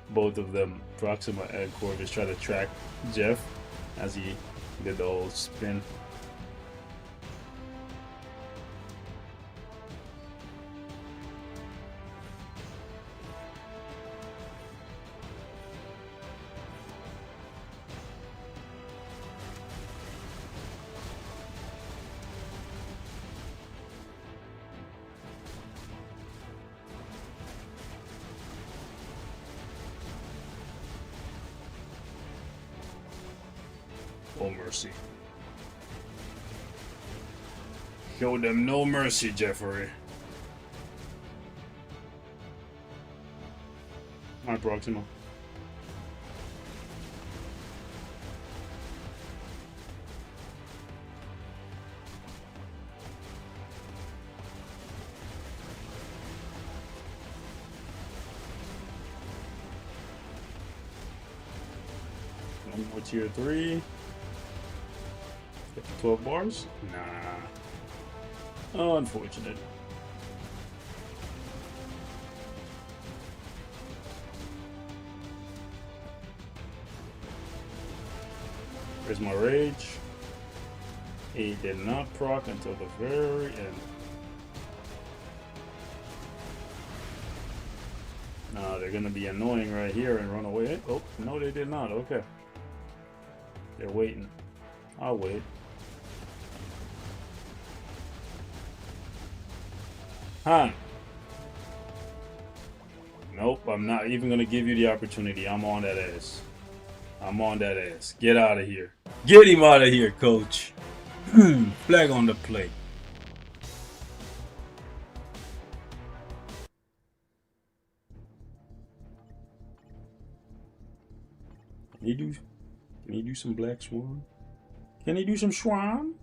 both of them, Proxima and Corvus, try to track Jeff as he did the whole spin. Oh, mercy. Show them no mercy, Jeffrey. My Proxima. One more tier 3. 12 bars? Nah. Oh, unfortunate. Where's my rage? He did not proc until the very end. No, they're gonna be annoying right here and run away. Oh, no, they did not. Okay. They're waiting. I'll wait. Huh? Nope, I'm not even gonna give you the opportunity. I'm on that ass. I'm on that ass. Get out of here. Get him out of here, coach. Flag on the play. Can he do some Black Swan? Can he do some Swan?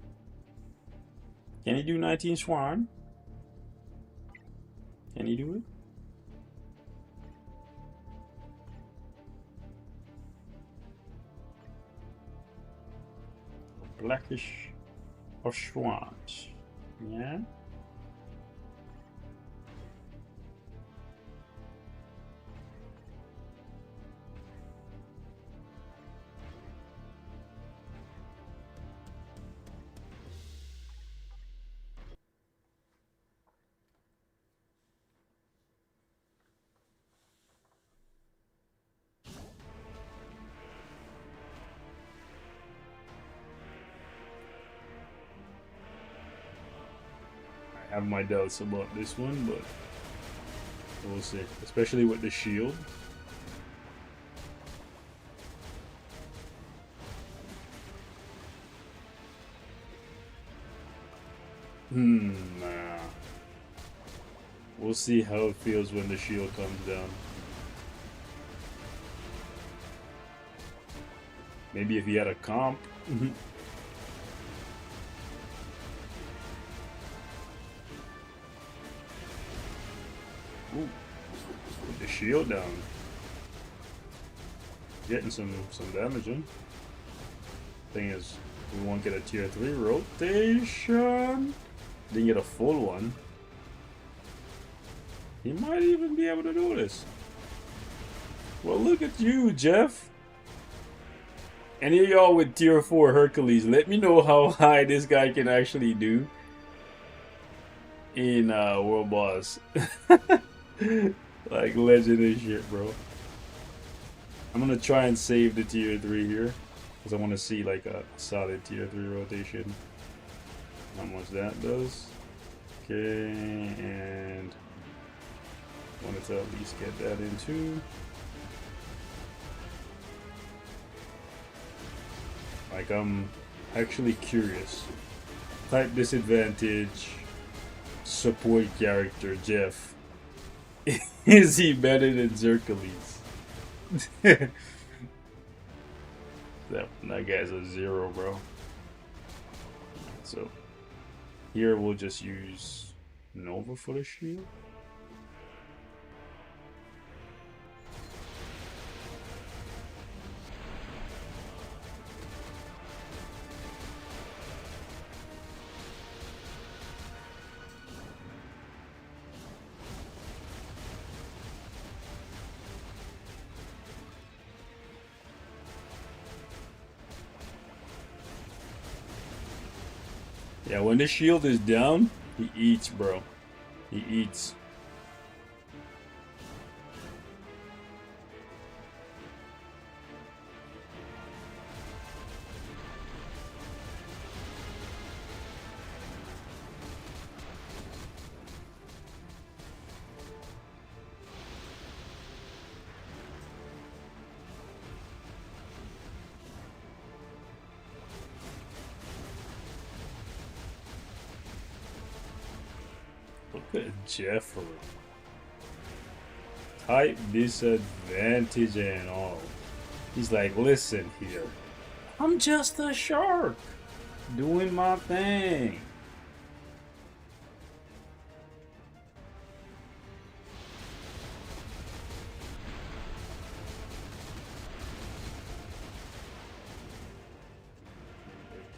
Can he do 19 Swan? Can he do it? Blackish or Swans? Yeah. I have my doubts about this one, but we'll see. Especially with the shield. Nah. We'll see how it feels when the shield comes down. Maybe if he had a comp. Ooh, put the shield down. Getting some damage in. Thing is, we won't get a tier 3 rotation. Didn't get a full one. He might even be able to do this. Well, look at you, Jeff. Any of y'all with tier 4 Hercules, let me know how high this guy can actually do in World Boss. Like legend and shit, bro. I'm gonna try and save the tier 3 here, because I want to see like a solid tier 3 rotation. How much that does. Okay, and wanted to at least get that in too. Like, I'm actually curious. Type disadvantage, support character, Jeff. Is he better than Hercules? that guy's a 0, bro. So, here we'll just use Nova for the shield. Yeah, when the shield is down, he eats, bro. He eats. Look at Jeffrey. Type disadvantage and all. He's like, listen here. I'm just a shark. Doing my thing.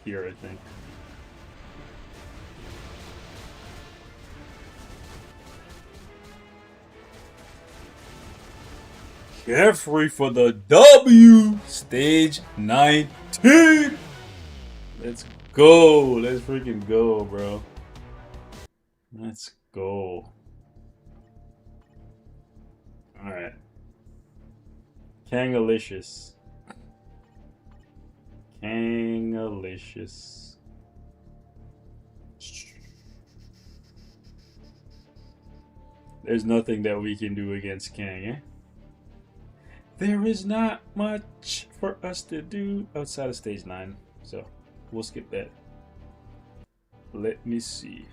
Here, I think. Jeffrey for the W! Stage 19! Let's go! Let's freaking go, bro. Let's go. Alright. Kangalicious. Malicious. There's nothing that we can do against Kang, eh? There is not much for us to do outside of stage 9, so we'll skip that. Let me see.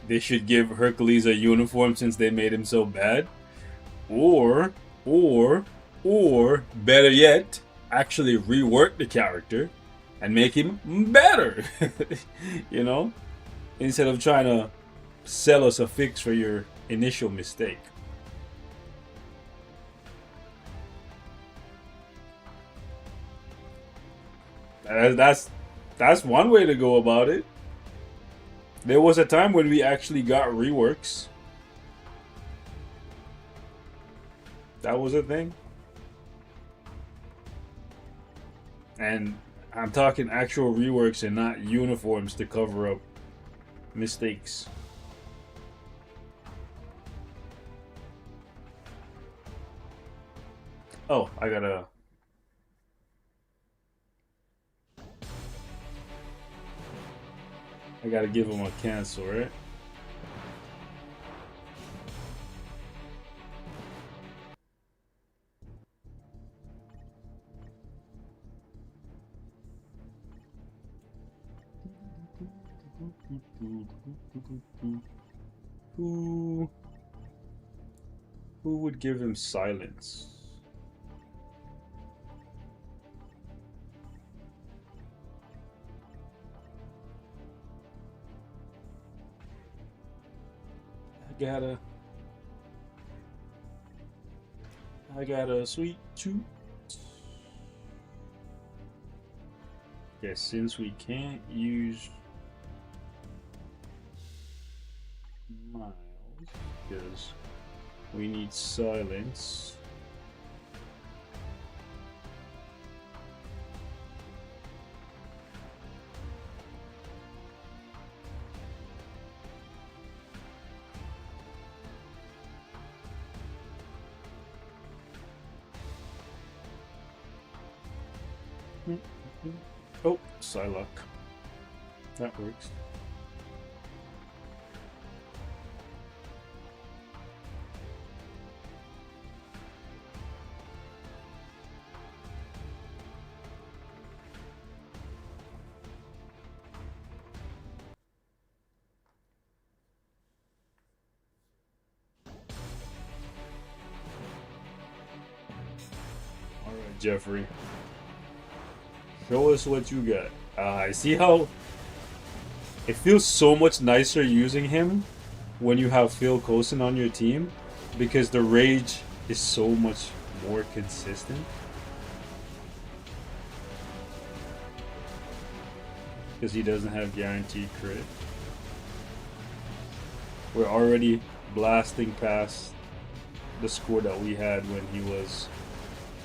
They should give Hercules a uniform since they made him so bad. Or better yet, actually rework the character and make him better. You know? Instead of trying to sell us a fix for your initial mistake. That's one way to go about it. There was a time when we actually got reworks. That was a thing. And I'm talking actual reworks and not uniforms to cover up mistakes. Oh, I gotta give him a cancel, right? Who would give him silence? I got a sweet tooth. Yes, since we can't use Miles because we need silence. Oh, Psylocke. That works. All right, Jeffrey. Show us what you got. I see how it feels so much nicer using him when you have Phil Coulson on your team because the rage is so much more consistent. Because he doesn't have guaranteed crit. We're already blasting past the score that we had when he was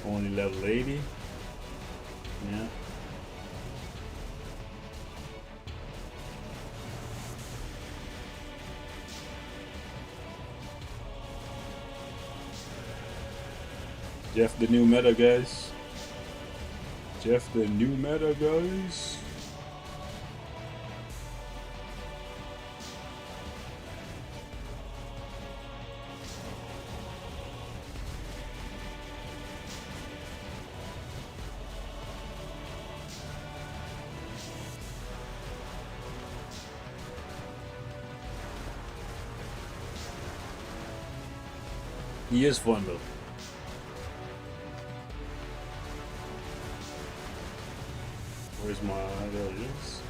only level 80. Yeah. Jeff the new meta, guys. Jeff the new meta, guys. He is fun though. Where's my... there it is.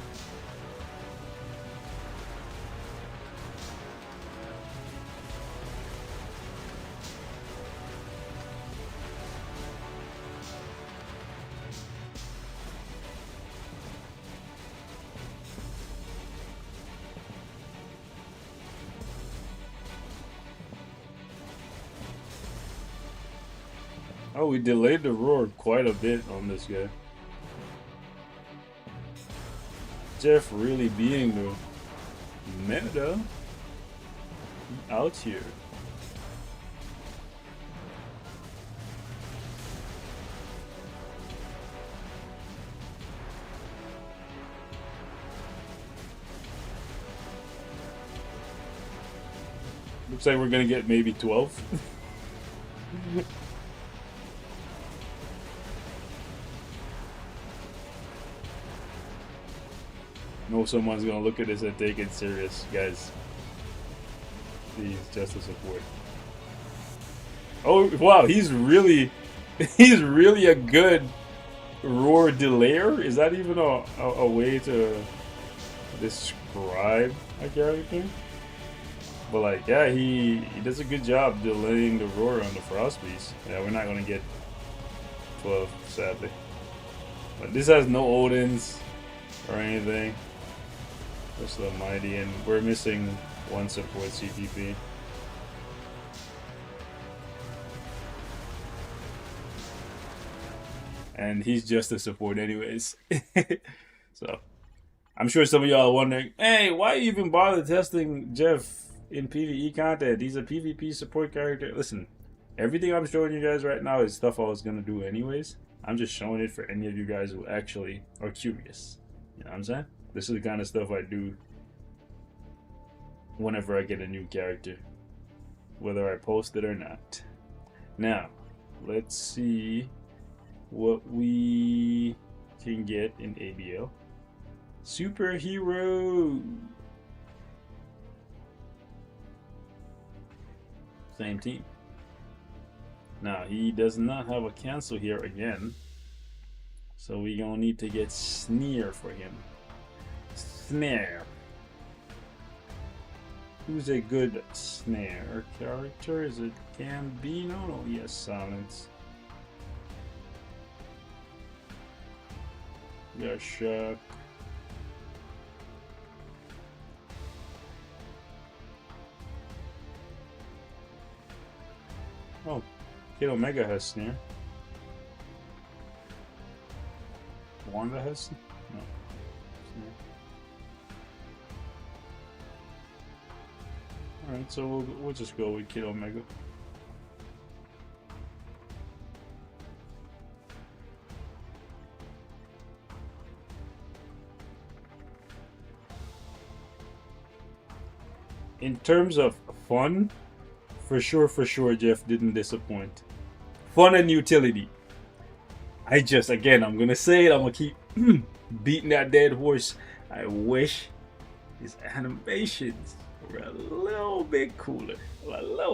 Oh, we delayed the roar quite a bit on this guy. Jeff really being the meta out here? Looks like we're gonna get maybe 12. No, someone's gonna look at this and take it serious, guys. Please, just to support. Oh wow, he's really a good roar delayer. Is that even a way to describe a character? But like, yeah, he does a good job delaying the roar on the frost beast. Yeah, we're not gonna get 12, sadly. But this has no Odins or anything. Just the mighty, and we're missing one support CTP. And he's just a support anyways. So I'm sure some of y'all are wondering, hey, why even bother testing Jeff in PvE content? He's a PvP support character. Listen, everything I'm showing you guys right now is stuff I was gonna do anyways. I'm just showing it for any of you guys who actually are curious. You know what I'm saying? This is the kind of stuff I do whenever I get a new character, whether I post it or not. Now, let's see what we can get in ABL. Superhero. Same team. Now, he does not have a cancel here again, so we're gonna need to get Sneer for him. Snare. Who's a good Snare character? Is it Gambino? No, yes, Silence. Yeah, Shock. Oh, Kid Omega has Snare. Wanda has no Snare. Alright, so we'll just go with Kid Omega. In terms of fun, for sure, Jeff didn't disappoint. Fun and utility. Again, I'm gonna say it, I'm gonna keep beating that dead horse. I wish his animations were a little bit cooler.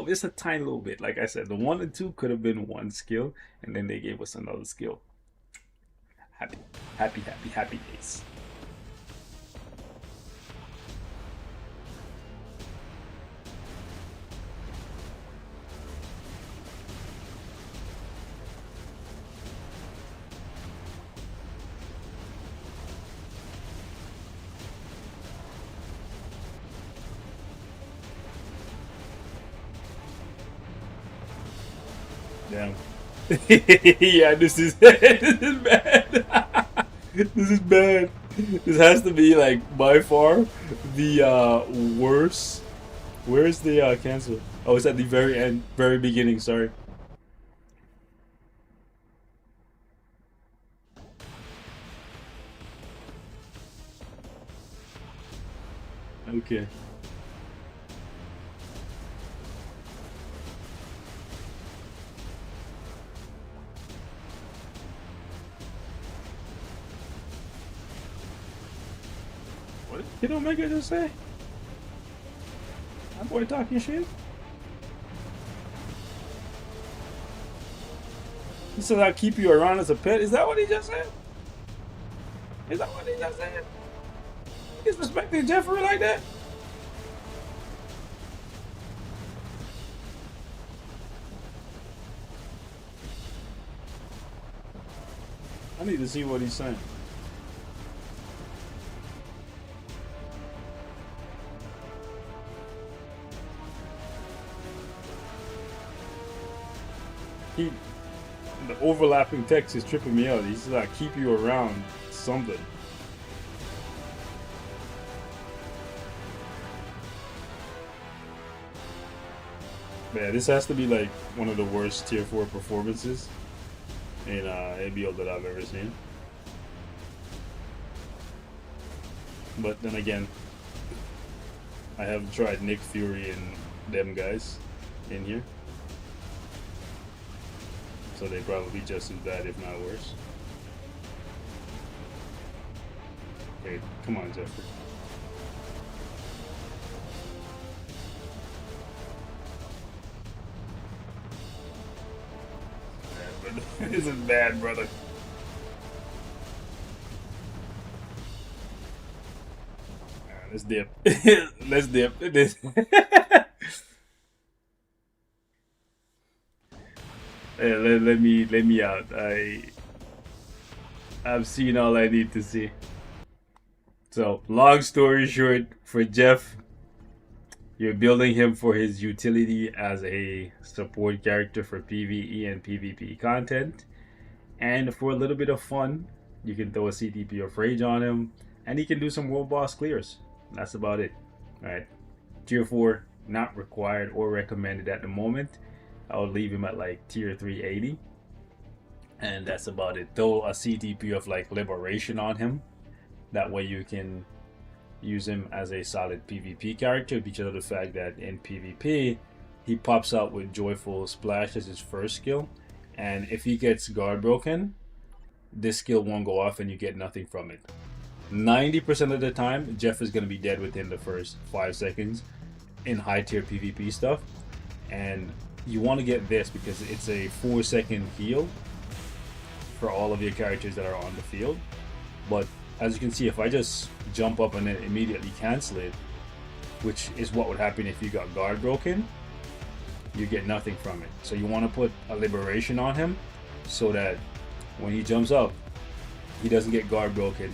Just a tiny little bit. Like I said, the 1 and 2 could have been one skill, and then they gave us another skill. Happy days. Damn. Yeah, this is bad. This is bad. This has to be like by far the worst. Where's the cancel? Oh, it's at the very end, very beginning. Sorry. Okay. What did Kid Omega just say? That boy talking shit? He said I'll keep you around as a pet. Is that what he just said? Is that what he just said? He's respecting Jeffrey like that? I need to see what he's saying. The overlapping text is tripping me out. He's like, keep you around something. Man, this has to be like one of the worst tier 4 performances in ABO that I've ever seen. But then again, I have tried Nick Fury and them guys in here. So they probably just as bad, if not worse. Okay, come on, Jeffrey. This is bad, brother. Let's dip. Let's dip. This. Hey, let me out. I've seen all I need to see. So, long story short, for Jeff, you're building him for his utility as a support character for PvE and PvP content. And for a little bit of fun, you can throw a CTP of Rage on him, and he can do some world boss clears. That's about it. Alright. Tier 4, not required or recommended at the moment. I would leave him at like tier 380. And that's about it. Throw a CTP of like Liberation on him. That way you can use him as a solid PvP character, because of the fact that in PvP he pops out with Joyful Splash as his first skill, and if he gets guard broken, this skill won't go off and you get nothing from it. 90% of the time Jeff is going to be dead within the first 5 seconds in high tier PvP stuff, and you want to get this because it's a 4-second heal for all of your characters that are on the field. But as you can see, if I just jump up and then immediately cancel it, which is what would happen if you got guard broken, you get nothing from it. So you want to put a Liberation on him so that when he jumps up, he doesn't get guard broken.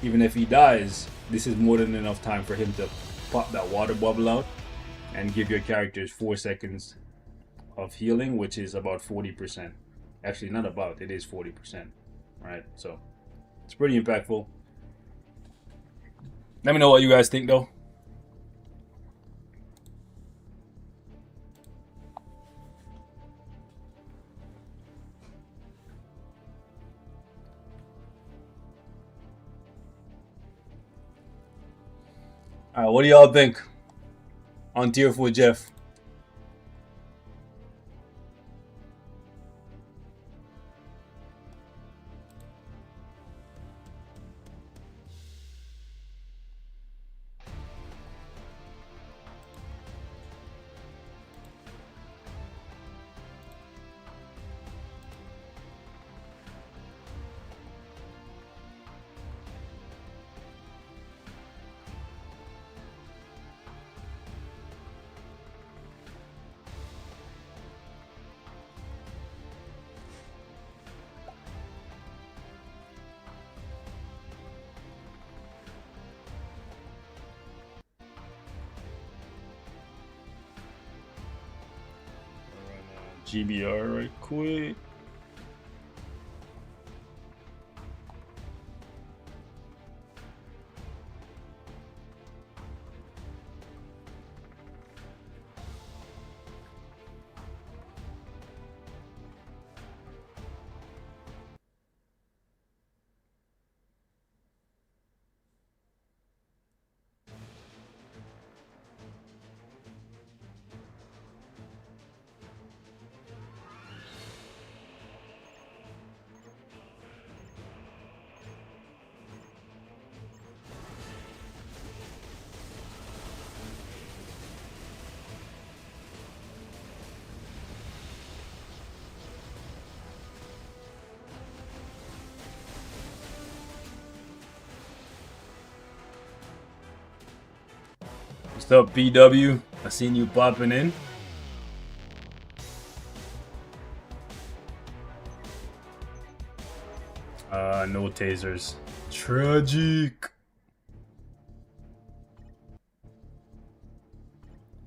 Even if he dies, this is more than enough time for him to pop that water bubble out and give your characters 4 seconds of healing, which is about 40%. Actually, not about, it is 40%. Right? So it's pretty impactful. Let me know what you guys think, though. Alright, what do y'all think on tier 4 Jeff? GBR right quick. What's up, PW? I seen you popping in. No tasers. Tragic.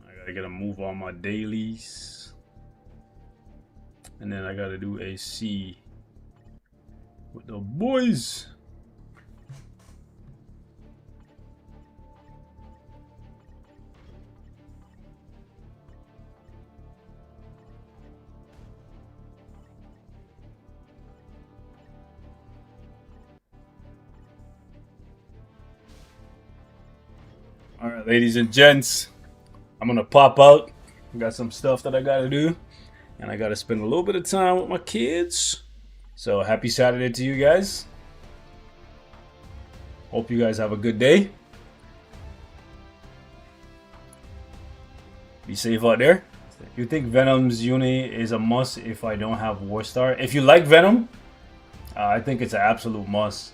I gotta get a move on my dailies. And then I gotta do a C with the boys. Alright, ladies and gents, I'm gonna pop out. I got some stuff that I gotta do, and I gotta spend a little bit of time with my kids. So happy Saturday to you guys. Hope you guys have a good day. Be safe out there. You think Venom's uni is a must if I don't have Warstar? If you like Venom, I think it's an absolute must.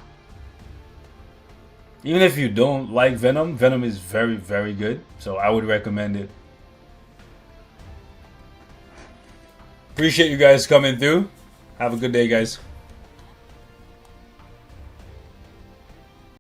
Even if you don't like Venom, Venom is very, very good. So I would recommend it. Appreciate you guys coming through. Have a good day, guys.